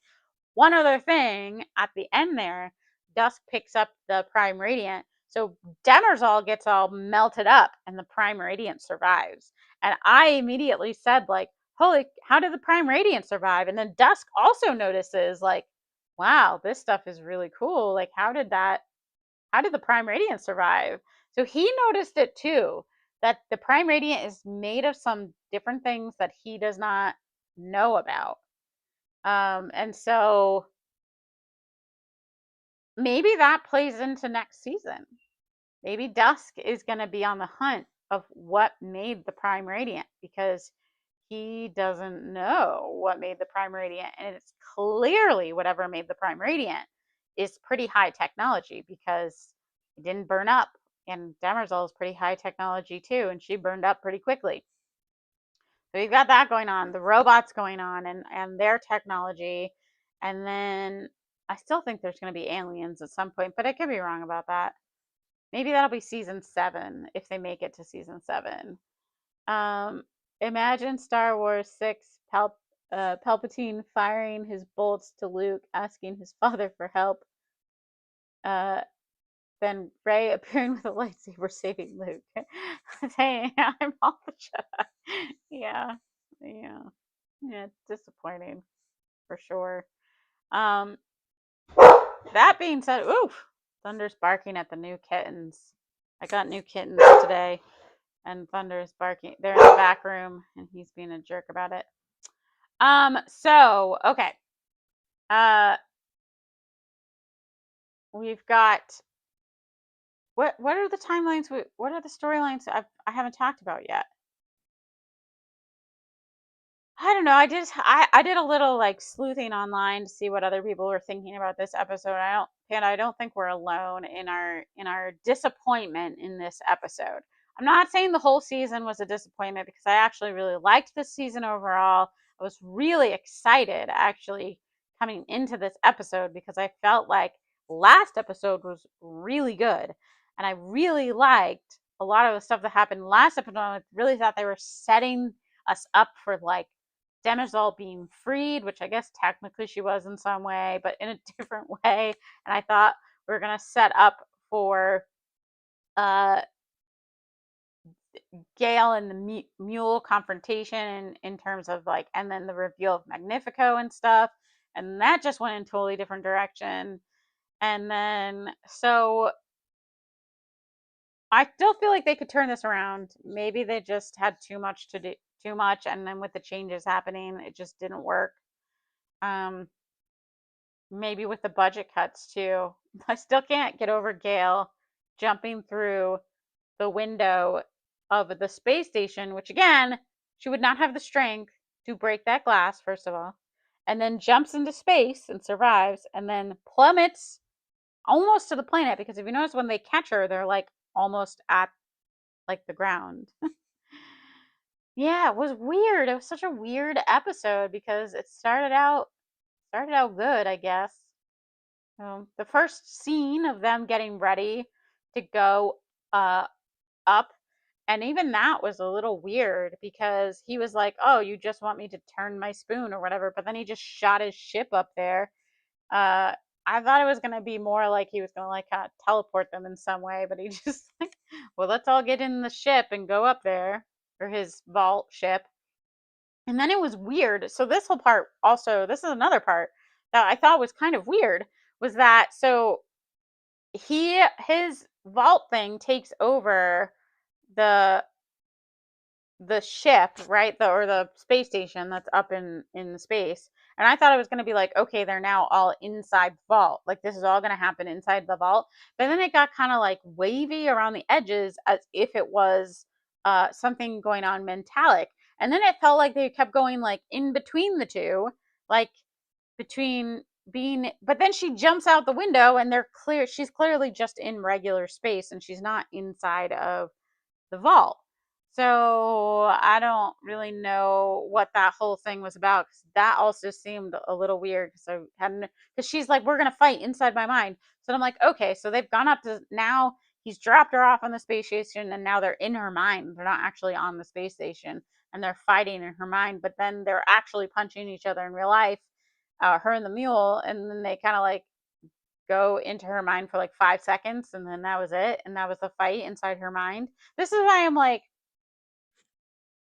One other thing at the end there, Dusk picks up the Prime Radiant. So Demersal gets all melted up and the Prime Radiant survives. And I immediately said, like, holy, how did the Prime Radiant survive? And then Dusk also notices, like, wow, this stuff is really cool. Like, how did the Prime Radiant survive? So he noticed it too, that the Prime Radiant is made of some different things that he does not know about. And so maybe that plays into next season. Maybe Dusk is going to be on the hunt of what made the Prime Radiant, because he doesn't know what made the Prime Radiant. And it's clearly whatever made the Prime Radiant is pretty high technology, because it didn't burn up. And Demersal is pretty high technology too, and she burned up pretty quickly. So you've got that going on, the robots going on, and their technology. And then I still think there's going to be aliens at some point, but I could be wrong about that. Maybe that'll be season 7 if they make it to season 7. Imagine Star Wars 6, Palpatine firing his bolts to Luke, asking his father for help. Then Rey appearing with a lightsaber, saving Luke. Hey, I'm all the Jedi. Yeah, yeah, yeah. It's disappointing for sure. Um, that being said, oof, Thunder's barking at the new kittens. I got new kittens today, and Thunder's barking. They're in the back room, and he's being a jerk about it. So okay. We've got what are the timelines? What are the storylines I haven't talked about yet? I don't know. I did a little like sleuthing online to see what other people were thinking about this episode. I don't think we're alone in our disappointment in this episode. I'm not saying the whole season was a disappointment because I actually really liked this season overall. I was really excited actually coming into this episode because I felt like last episode was really good and I really liked a lot of the stuff that happened last episode. I really thought they were setting us up for like Demerzel being freed, which I guess technically she was in some way, but in a different way. And I thought we were going to set up for uh, Gale and the mule confrontation in terms of like, and then the reveal of Magnifico and stuff. And that just went in a totally different direction. And then, so I still feel like they could turn this around. Maybe they just had too much to do, too much. And then with the changes happening, it just didn't work. Um, Maybe with the budget cuts too. I still can't get over Gale jumping through the window of the space station, which again, she would not have the strength to break that glass, first of all, and then jumps into space and survives, and then plummets almost to the planet. Because if you notice, when they catch her, they're like almost at like the ground. Yeah, it was weird. It was such a weird episode because it started out good, I guess. The first scene of them getting ready to go uh, up, and even that was a little weird because he was like, "Oh, you just want me to turn my spoon or whatever," but then he just shot his ship up there. Uh, I thought it was gonna be more like he was gonna like kind of teleport them in some way, but he just like, well, let's all get in the ship and go up there, or his vault ship. And then it was weird. So this whole part also, this is another part that I thought was kind of weird, was that so his vault thing takes over the the ship, right? Or the space station that's up in space. And I thought it was going to be like, okay, they're now all inside the vault. Like this is all going to happen inside the vault. But then it got kind of like wavy around the edges as if it was something going on mentalic. And then it felt like they kept going like in between the two, like between being, but then she jumps out the window and she's clearly just in regular space and she's not inside of the vault. So I don't really know what that whole thing was about because that also seemed a little weird because I hadn't, because she's like, we're gonna fight inside my mind. So I'm like, okay, so they've gone up to now, he's dropped her off on the space station and now they're in her mind. They're not actually on the space station and they're fighting in her mind, but then they're actually punching each other in real life, her and the mule, and then they kind of like go into her mind for like 5 seconds and then that was it, and that was the fight inside her mind. This is why I'm like,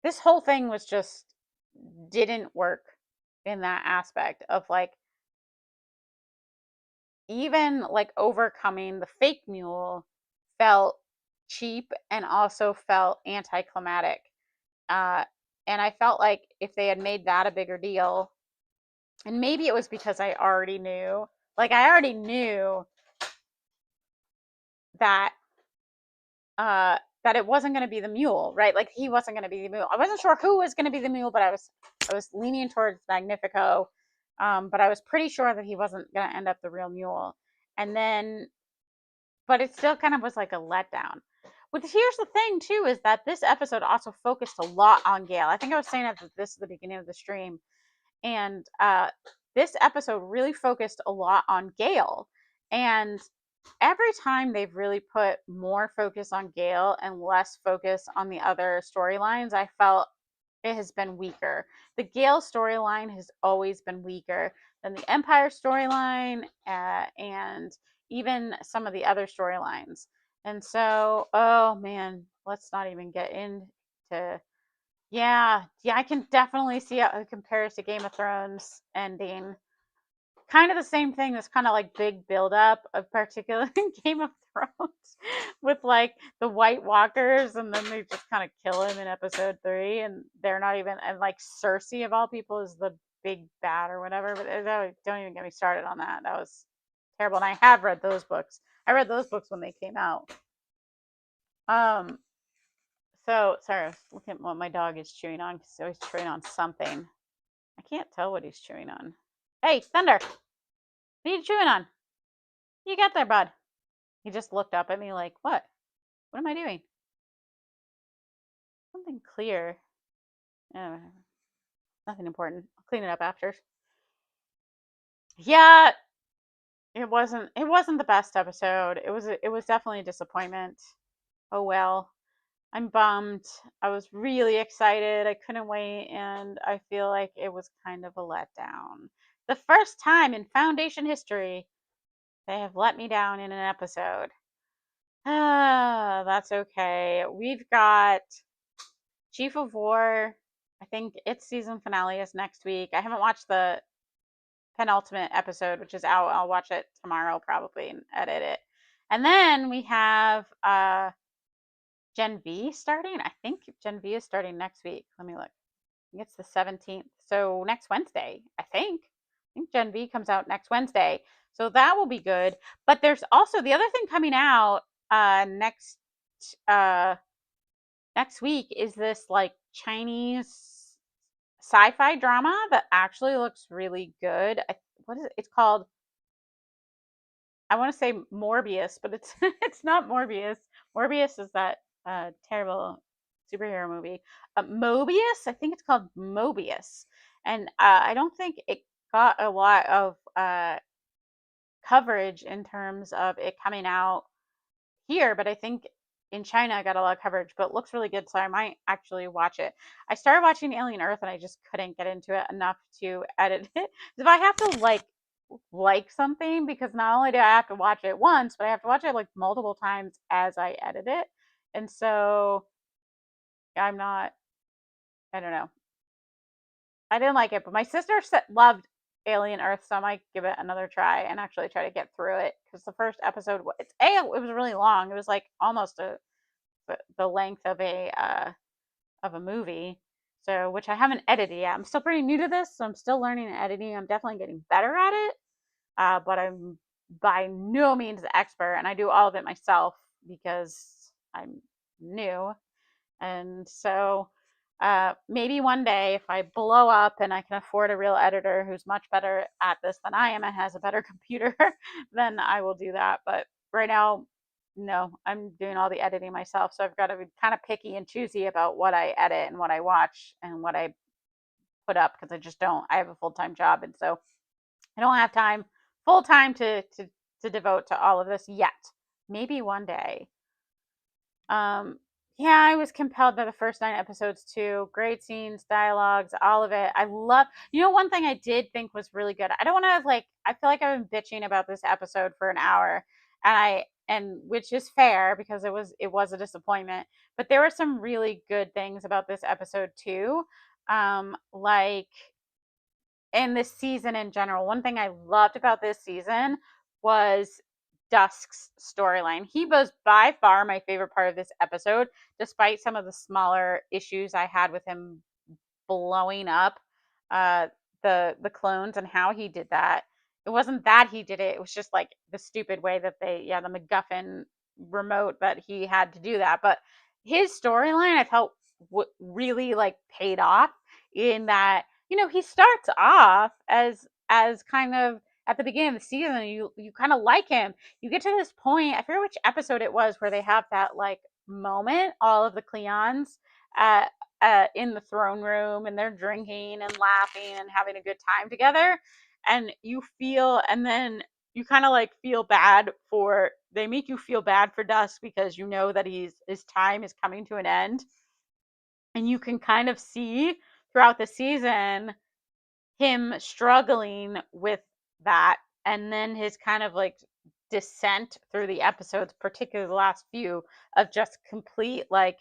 this whole thing was just didn't work in that aspect of like even like overcoming the fake mule felt cheap and also felt anticlimactic. uh and I felt like if they had made that a bigger deal, and maybe it was because I already knew that that it wasn't going to be the mule, right? Like he wasn't going to be the mule. I wasn't sure who was going to be the mule, but I was leaning towards Magnifico, but I was pretty sure that he wasn't going to end up the real mule. And then, but it still kind of was like a letdown. But here's the thing too, is that this episode also focused a lot on Gale. I think I was saying at this at the beginning of the stream, and this episode really focused a lot on Gale. And every time they've really put more focus on Gale and less focus on the other storylines, I felt it has been weaker. The Gale storyline has always been weaker than the Empire storyline, and even some of the other storylines. And so, oh man, let's not even get into. Yeah, yeah, I can definitely see how it compares to Game of Thrones ending. Kind of the same thing. This kind of like big buildup of particularly Game of Thrones with like the White Walkers, and then they just kind of kill him in episode 3, and they're not even, and like Cersei of all people is the big bad or whatever. But don't even get me started on that. That was terrible. And I have read those books. I read those books when they came out. Um, So, sorry, I was looking at what my dog is chewing on because he's always chewing on something. I can't tell what he's chewing on. Hey, Thunder, what are you chewing on? What you got there, bud? He just looked up at me like, what? What am I doing? Something clear. Oh, nothing important. I'll clean it up after. Yeah, it wasn't the best episode. It was definitely a disappointment. Oh well. I'm bummed. I was really excited. I couldn't wait, and I feel like it was kind of a letdown. The first time in Foundation history they have let me down in an episode. Ah, that's okay. We've got Chief of War. I think its season finale is next week. I haven't watched the penultimate episode, which is out. I'll watch it tomorrow probably and edit it. And then we have Gen V starting. I think Gen V is starting next week. Let me look. I think it's the 17th. So next Wednesday, I think. I think Gen V comes out next Wednesday. So that will be good. But there's also the other thing coming out uh next week is this like Chinese sci-fi drama that actually looks really good. What is it? It's called, I want to say Morbius, but it's it's not Morbius. Morbius is that terrible superhero movie. Mobius, I think it's called Mobius, and I don't think it got a lot of coverage in terms of it coming out here, but I think in China I got a lot of coverage. But it looks really good, so I might actually watch it. I started watching Alien Earth, and I just couldn't get into it enough to edit it. If I have to like something, because not only do I have to watch it once, but I have to watch it like multiple times as I edit it. And so I'm not, I don't know. I didn't like it, but my sister loved Alien Earth, so I might give it another try and actually try to get through it, because the first episode, it was really long. It was like almost the length of a movie. So, which I haven't edited yet. I'm still pretty new to this, so I'm still learning and editing. I'm definitely getting better at it. But I'm by no means the expert, and I do all of it myself because I'm new. And so maybe one day, if I blow up and I can afford a real editor who's much better at this than I am and has a better computer, then I will do that. But right now, no, I'm doing all the editing myself. So I've got to be kind of picky and choosy about what I edit and what I watch and what I put up, because I just don't. I have a full time job, and so I don't have time full time to devote to all of this yet. Maybe one day. Um, yeah, I was compelled by the first 9 episodes too. Great scenes, dialogues, all of it. I love. One thing I did think was really good. I don't want to like. I feel like I've been bitching about this episode for an hour, and which is fair because it was a disappointment. But there were some really good things about this episode too. Like in this season in general, one thing I loved about this season was Dusk's storyline. He was by far my favorite part of this episode, despite some of the smaller issues I had with him blowing up uh, the clones and how he did that. It wasn't that he did it; it was just like the stupid way that the MacGuffin remote that he had to do that. But his storyline, I felt really like paid off in that he starts off as kind of at the beginning of the season, you kind of like him. You get to this point, I forget which episode it was, where they have that like moment, all of the Cleons uh, in the throne room, and they're drinking and laughing and having a good time together, and then you kind of like feel bad for they make you feel bad for Dusk, because you know that his time is coming to an end, and you can kind of see throughout the season him struggling with that, and then his kind of like descent through the episodes, particularly the last few, of just complete like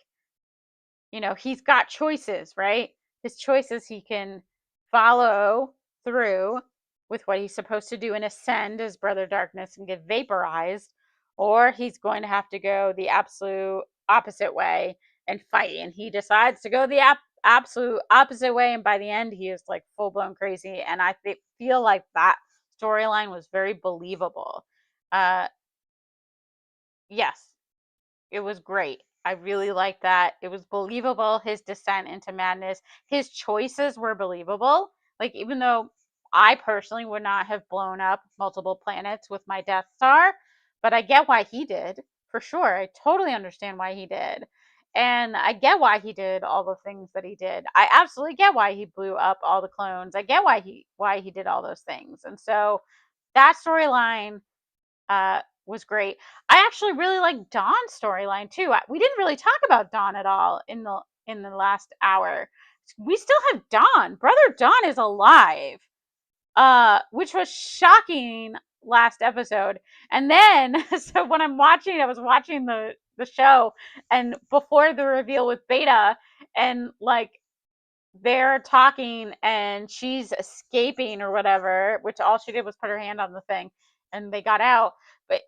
he's got choices, right? His choices, he can follow through with what he's supposed to do and ascend as Brother Darkness and get vaporized, or he's going to have to go the absolute opposite way and fight. And he decides to go the absolute opposite way, and by the end, he is like full blown crazy. And I feel like that storyline was very believable. Yes, it was great. I really liked that. It was believable, his descent into madness. His choices were believable. Like, even though I personally would not have blown up multiple planets with my Death Star, but I get why he did, for sure. I totally understand why he did. And I get why he did all the things that he did. I absolutely get why he blew up all the clones. I get why he did all those things. And so that storyline was great. I actually really like Dawn's storyline too. We didn't really talk about Dawn at all in the last hour. We still have Dawn. Brother Dawn is alive, which was shocking last episode. And then, so when I was watching the show, and before the reveal with Beta, and like they're talking and she's escaping or whatever, which all she did was put her hand on the thing and they got out. But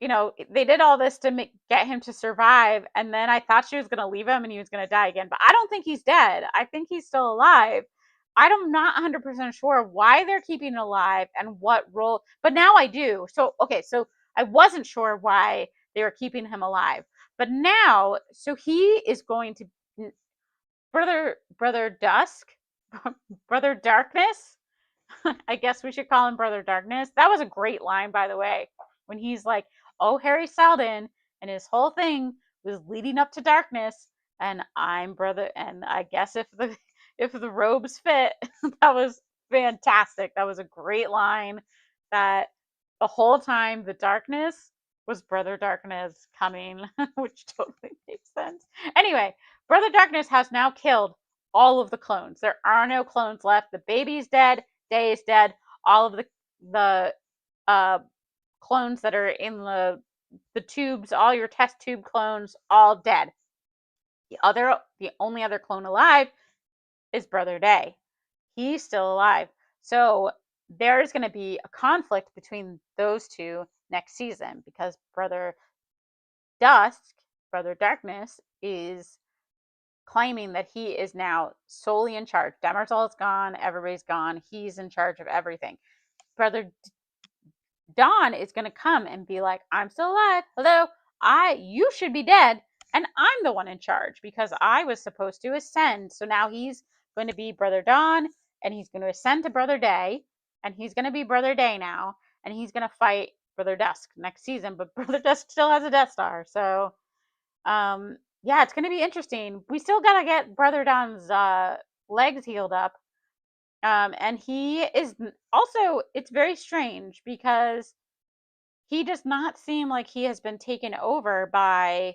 they did all this to get him to survive, and then I thought she was going to leave him and he was going to die again. But I don't think he's dead. I think he's still alive. I'm not 100% sure why they're keeping him alive and what role, but now I do. So, okay, so I wasn't sure why they were keeping him alive. But now, so he is going to Brother Dusk, Brother Darkness. I guess we should call him Brother Darkness. That was a great line, by the way, when he's like, "Oh, Harry Seldon," and his whole thing was leading up to darkness, and I'm brother. And I guess if the robes fit, that was fantastic. That was a great line. That the whole time the darkness was Brother Darkness coming, which totally makes sense. Anyway, Brother Darkness has now killed all of the clones. There are no clones left. The baby's dead. Day is dead. All of the clones that are in the tubes, all your test tube clones, all dead. The only other clone alive is Brother Day. He's still alive. So there's going to be a conflict between those two next season because Brother Dusk, Brother Darkness, is claiming that he is now solely in charge. Demerzel is gone. Everybody's gone. He's in charge of everything. Brother Dawn is going to come and be like, "I'm still alive. Hello. You should be dead. And I'm the one in charge because I was supposed to ascend." So now he's going to be Brother Dawn and he's going to ascend to Brother Day and he's going to be Brother Day now and he's going to fight Brother Dusk next season. But Brother Dusk still has a Death Star. So, yeah, it's going to be interesting. We still got to get Brother Dawn's legs healed up. And he is also, it's very strange because he does not seem like he has been taken over by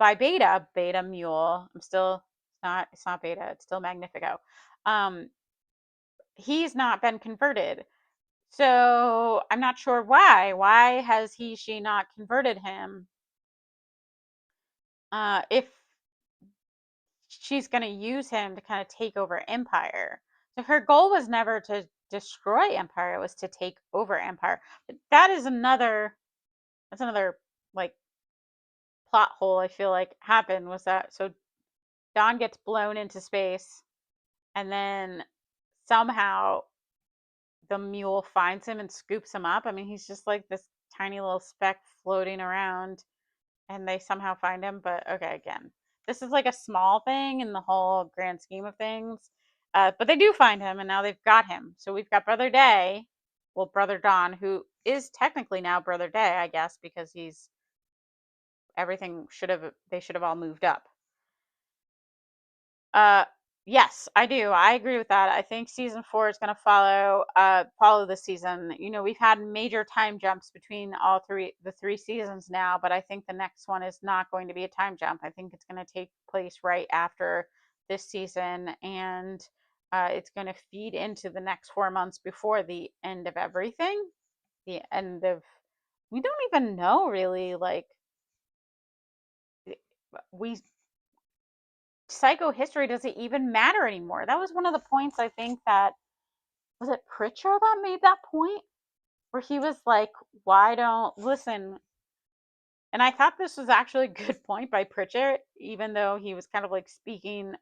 Beta Mule. It's not Beta, it's still Magnifico. He's not been converted. So I'm not sure why. Why has she not converted him? If she's going to use him to kind of take over Empire. So her goal was never to destroy Empire, it was to take over Empire. But that's another like plot hole I feel like happened was that so Dawn gets blown into space and then somehow the mule finds him and scoops him up. I mean, he's just like this tiny little speck floating around and they somehow find him. But okay, again, this is like a small thing in the whole grand scheme of things. But they do find him, and now they've got him. So we've got Brother Day, well, Brother Dawn, who is technically now Brother Day, I guess, because they should have all moved up. Yes, I do. I agree with that. I think season 4 is going to follow this season. We've had major time jumps between the three seasons now, but I think the next one is not going to be a time jump. I think it's going to take place right after this season, and it's going to feed into the next 4 months before the end of everything. We don't even know really, like, psycho history doesn't even matter anymore. That was one of the points I think that was it Pritchard that made that point where he was like, "Why don't listen?" And I thought this was actually a good point by Pritchard, even though he was kind of like speaking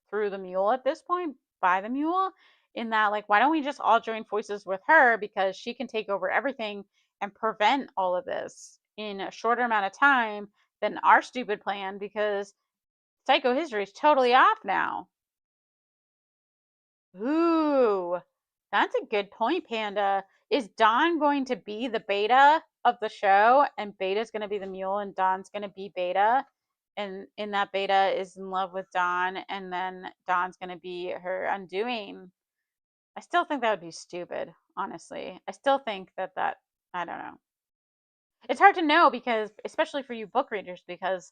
through the mule at this point, by the mule, in that like, why don't we just all join forces with her because she can take over everything and prevent all of this in a shorter amount of time than our stupid plan because Psycho History is totally off now. Ooh, that's a good point, Panda. Is Dawn going to be the Beta of the show, and Beta's going to be the mule, and Dawn's going to be Beta? And in that, Beta is in love with Dawn, and then Dawn's going to be her undoing. I still think that would be stupid, honestly. I still think that I don't know. It's hard to know because, especially for you book readers, because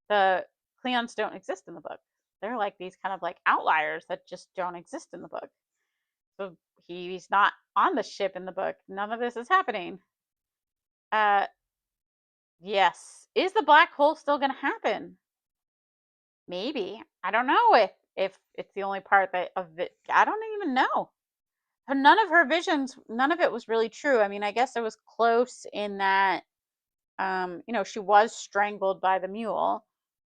the Cleons don't exist in the book. They're like these kind of like outliers that just don't exist in the book. So he's not on the ship in the book. None of this is happening. Uh, yes. Is the black hole still going to happen? Maybe. I don't know if it's the only part that of it. I don't even know. None of her visions, none of it was really true. I mean, I guess it was close in that, she was strangled by the mule,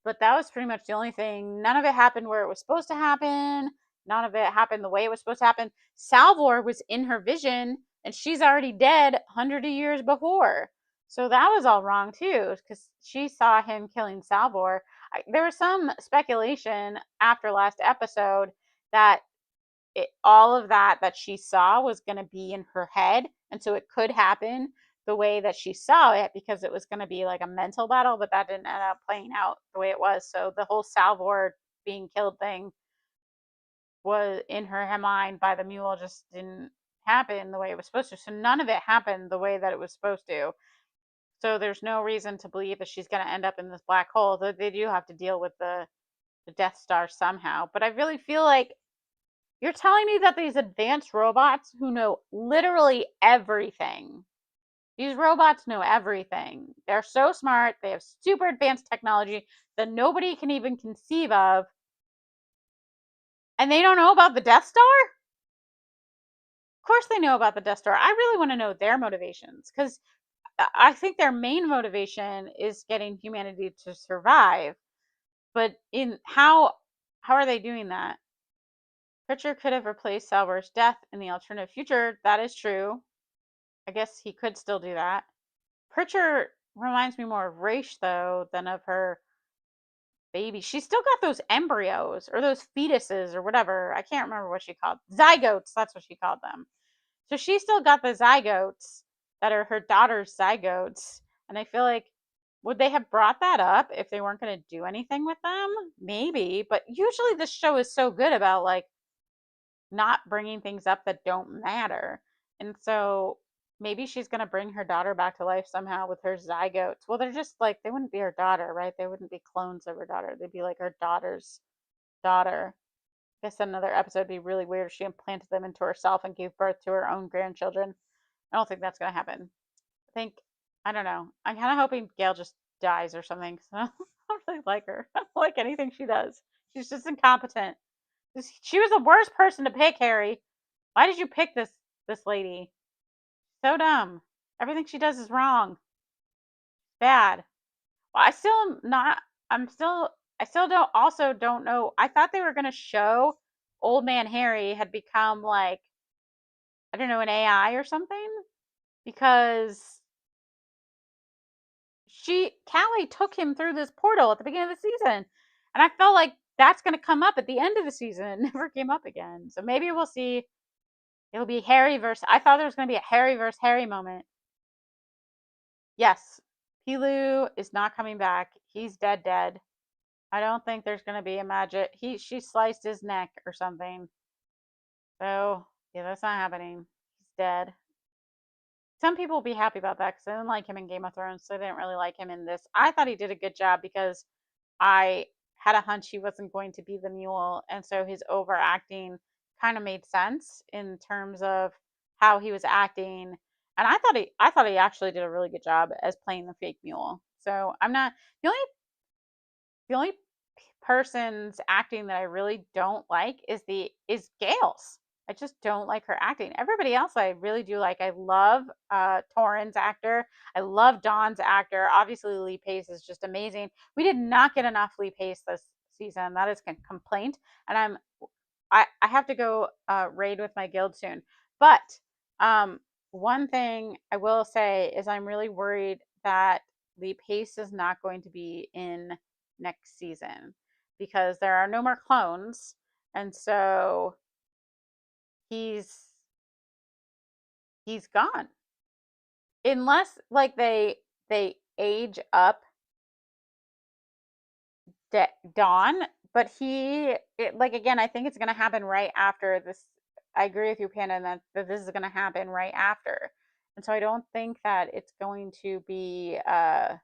but that was pretty much the only thing. None of it happened where it was supposed to happen. None of it happened the way it was supposed to happen. Salvor was in her vision, and she's already dead hundreds of years before. So that was all wrong too, because she saw him killing Salvor. There was some speculation after last episode that all of that she saw was going to be in her head, and so it could happen the way that she saw it because it was going to be like a mental battle, but that didn't end up playing out the way it was. So the whole Salvor being killed thing was in her mind by the mule, just didn't happen the way it was supposed to. So none of it happened the way that it was supposed to. So there's no reason to believe that she's going to end up in this black hole. Though they do have to deal with the Death Star somehow. But I really feel like you're telling me that these advanced robots who know literally everything, these robots know everything. They're so smart. They have super advanced technology that nobody can even conceive of. And they don't know about the Death Star? Of course they know about the Death Star. I really want to know their motivations because I think their main motivation is getting humanity to survive. But in how are they doing that? Pritchard could have replaced Salvor's death in the alternative future. That is true. I guess he could still do that. Pritchard reminds me more of Raish, though, than of her baby. She's still got those embryos or those fetuses or whatever. I can't remember what she called zygotes. That's what she called them. So she's still got the zygotes that are her daughter's zygotes. And I feel like, would they have brought that up if they weren't going to do anything with them? Maybe. But usually this show is so good about like not bringing things up that don't matter. And so maybe she's going to bring her daughter back to life somehow with her zygotes. Well, they're just like, they wouldn't be her daughter, right? They wouldn't be clones of her daughter. They'd be like her daughter's daughter. I guess another episode would be really weird if she implanted them into herself and gave birth to her own grandchildren. I don't think that's going to happen. I don't know. I'm kind of hoping Gail just dies or something. So I don't really like her. I don't like anything she does. She's just incompetent. She was the worst person to pick, Harry. Why did you pick this lady? So dumb. Everything she does is wrong. Bad. Well, I still don't know. I thought they were going to show old man Harry had become like, I don't know, an AI or something because Callie took him through this portal at the beginning of the season. And I felt like that's going to come up at the end of the season. It never came up again. So maybe we'll see. It'll be Harry versus. I thought there was going to be a Harry versus Harry moment. Yes, Pilu is not coming back. He's dead. I don't think there's going to be a magic. She sliced his neck or something. So yeah, that's not happening. He's dead. Some people will be happy about that because they didn't like him in Game of Thrones, so they didn't really like him in this. I thought he did a good job because I had a hunch he wasn't going to be the mule, and so his overacting kind of made sense in terms of how he was acting. And I thought he actually did a really good job as playing the fake mule. So I'm not the only person's acting that I really don't like is Gail's. I just don't like her acting. Everybody else I really do like. I love Torrens' actor. I love Dawn's actor. Obviously, Lee Pace is just amazing. We did not get enough Lee Pace this season. That is a complaint. And I have to go raid with my guild soon. But one thing I will say is I'm really worried that Lee Pace is not going to be in next season because there are no more clones, and so he's gone unless like they age up Dawn, but like again, I think it's going to happen right after this. I agree with you, Panda, and that this is going to happen right after. And so I don't think that it's going to be I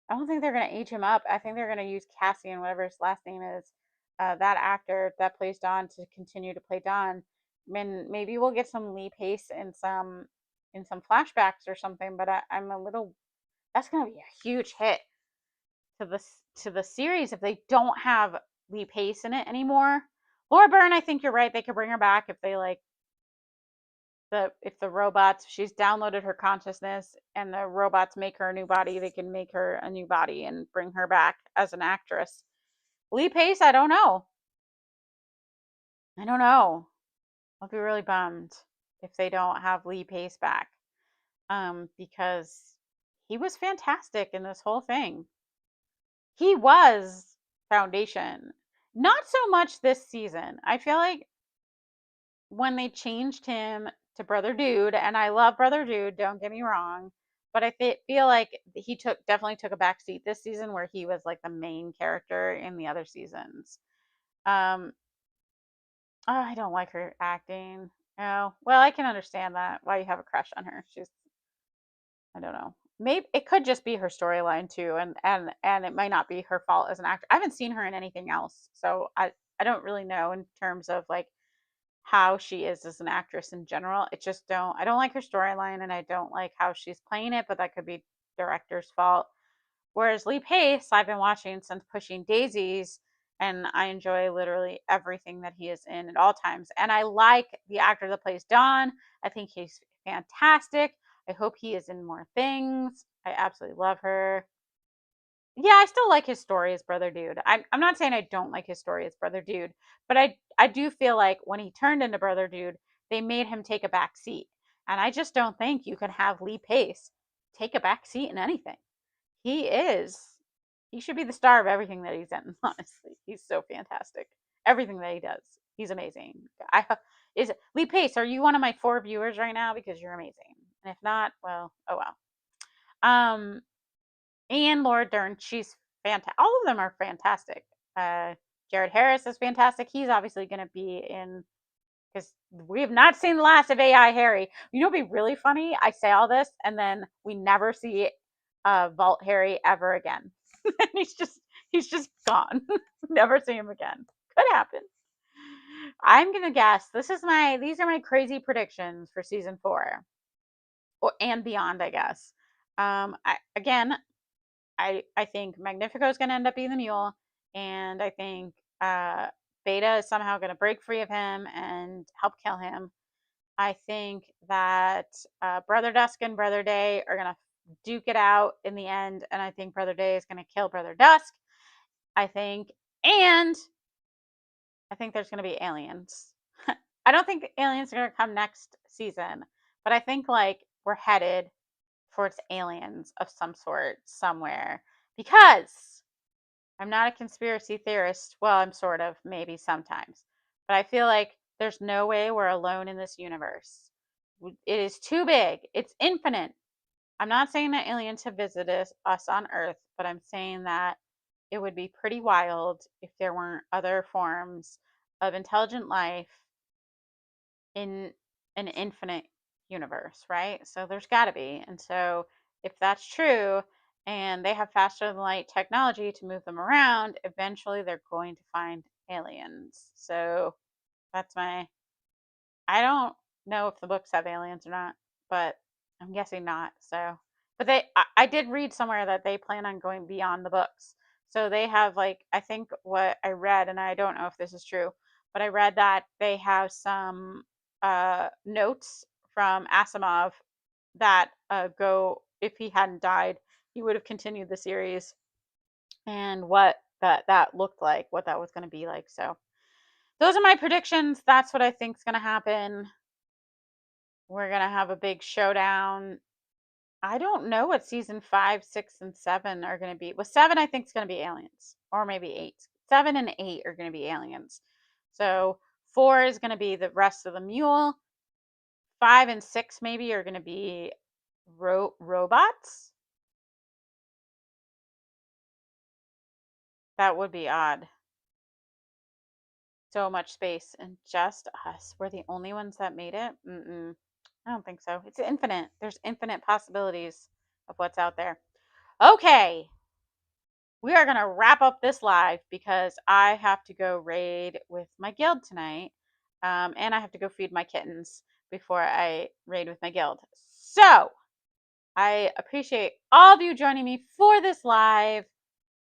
don't think they're going to age him up. I think they're going to use Cassian, whatever his last name is, that actor that plays Don to continue to play Don. And maybe we'll get some Lee Pace in some flashbacks or something. But I'm a little. That's going to be a huge hit to the series if they don't have Lee Pace in it anymore. Laura Byrne, I think you're right. They could bring her back if they like if the robots, she's downloaded her consciousness and the robots make her a new body, they can make her a new body and bring her back as an actress. Lee Pace, I don't know. I don't know. I'll be really bummed if they don't have Lee Pace back. Because he was fantastic in this whole thing. He was foundation. Not so much this season. I feel like when they changed him to Brother Dude, and I love Brother Dude, don't get me wrong, but I feel like he definitely took a back seat this season where he was like the main character in the other seasons. Oh, I don't like her acting. Oh, well, I can understand that why you have a crush on her. She's I don't know. Maybe it could just be her storyline too, and it might not be her fault as an actor. I haven't seen her in anything else, so I don't really know in terms of like how she is as an actress in general. It just I don't like her storyline and I don't like how she's playing it, but that could be director's fault. Whereas Lee Pace, I've been watching since Pushing Daisies, and I enjoy literally everything that he is in at all times. And I like the actor that plays Don. I think he's fantastic. I hope he is in more things. I absolutely love her. Yeah, I still like his story as Brother Dude. I'm not saying I don't like his story as Brother Dude, but I do feel like when he turned into Brother Dude, they made him take a back seat. And I just don't think you can have Lee Pace take a back seat in anything. He is. He should be the star of everything that he's in, honestly. He's so fantastic. Everything that he does. He's amazing. I is Lee Pace, are you one of my 4 viewers right now? Because you're amazing. And if not, well, oh well. And Laura Dern, she's fantastic. All of them are fantastic. Jared Harris is fantastic. He's obviously going to be in because we have not seen the last of AI Harry. You know, it'd be really funny. I say all this, and then we never see Vault Harry ever again. And he's just gone. Never see him again. Could happen. I'm gonna guess these are my crazy predictions for season 4 and beyond. I guess. I think Magnifico is going to end up being the mule, and I think Beta is somehow going to break free of him and help kill him. I think that Brother Dusk and Brother Day are going to duke it out in the end, and I think Brother Day is going to kill Brother Dusk. And I think there's going to be aliens. I don't think aliens are going to come next season, but I think like we're headed towards aliens of some sort somewhere because I'm not a conspiracy theorist. Well, I'm sort of, maybe sometimes. But I feel like there's no way we're alone in this universe. It is too big, it's infinite. I'm not saying that aliens have visited us on Earth, but I'm saying that it would be pretty wild if there weren't other forms of intelligent life in an infinite universe, right? So there's got to be. And so if that's true and they have faster than light technology to move them around, eventually they're going to find aliens. So that's I don't know if the books have aliens or not, but I'm guessing not. So, but I did read somewhere that they plan on going beyond the books. So they have like, I think what I read, and I don't know if this is true, but I read that they have some notes from Asimov that go, if he hadn't died, he would have continued the series and what that looked like, what that was going to be like. So those are my predictions. That's what I think is going to happen. We're going to have a big showdown I don't know what season 5, 6, and 7 are going to be. Well, 7 I think is going to be aliens, or maybe 8. 7 and 8 are going to be aliens. So 4 is going to be the rest of the mule. 5 and 6 maybe are going to be robots. That would be odd. So much space and just us. We're the only ones that made it. I don't think so. It's infinite. There's infinite possibilities of what's out there. Okay, we are going to wrap up this live because I have to go raid with my guild tonight. And I have to go feed my kittens before I raid with my guild. So I appreciate all of you joining me for this live.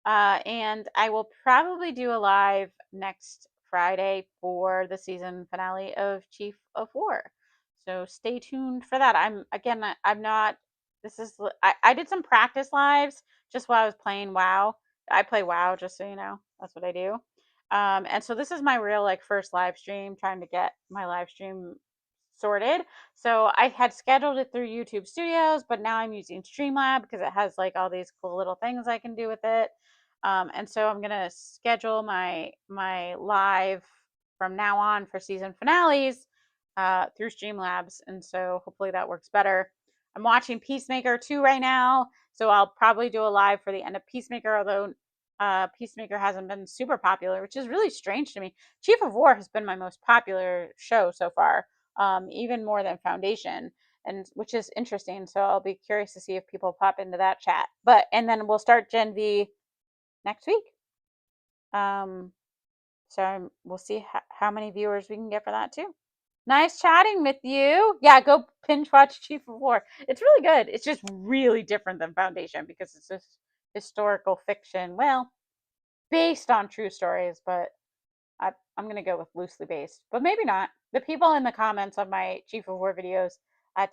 And I will probably do a live next Friday for the season finale of Chief of War. So stay tuned for that. I'm not, I did some practice lives just while I was playing WoW. I play WoW, just so you know. That's what I do. And so this is my real like first live stream, trying to get my live stream sorted. So I had scheduled it through YouTube Studios, but now I'm using Streamlab because it has like all these cool little things I can do with it. And so I'm gonna schedule my live from now on for season finales through Streamlabs, and so hopefully that works better. I'm watching Peacemaker 2 right now, so I'll probably do a live for the end of Peacemaker, although Peacemaker hasn't been super popular, which is really strange to me. Chief of War has been my most popular show so far, even more than Foundation, and which is interesting. So I'll be curious to see if people pop into that chat. And then we'll start Gen V next week. So we'll see how many viewers we can get for that too. Nice chatting with you. Yeah, go binge watch Chief of War. It's really good. It's just really different than Foundation because it's just historical fiction. Well, based on true stories, but I'm going to go with loosely based, but maybe not. The people in the comments of my Chief of War videos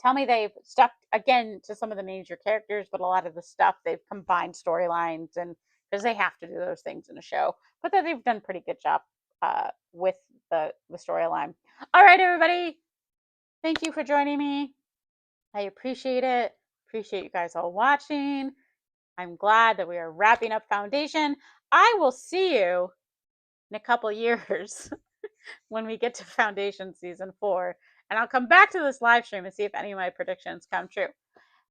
tell me they've stuck again to some of the major characters, but a lot of the stuff they've combined storylines, and because they have to do those things in a show, but that they've done a pretty good job with the storyline. All right, everybody. Thank you for joining me. I appreciate it. Appreciate you guys all watching. I'm glad that we are wrapping up Foundation. I will see you in a couple years when we get to Foundation Season 4. And I'll come back to this live stream and see if any of my predictions come true.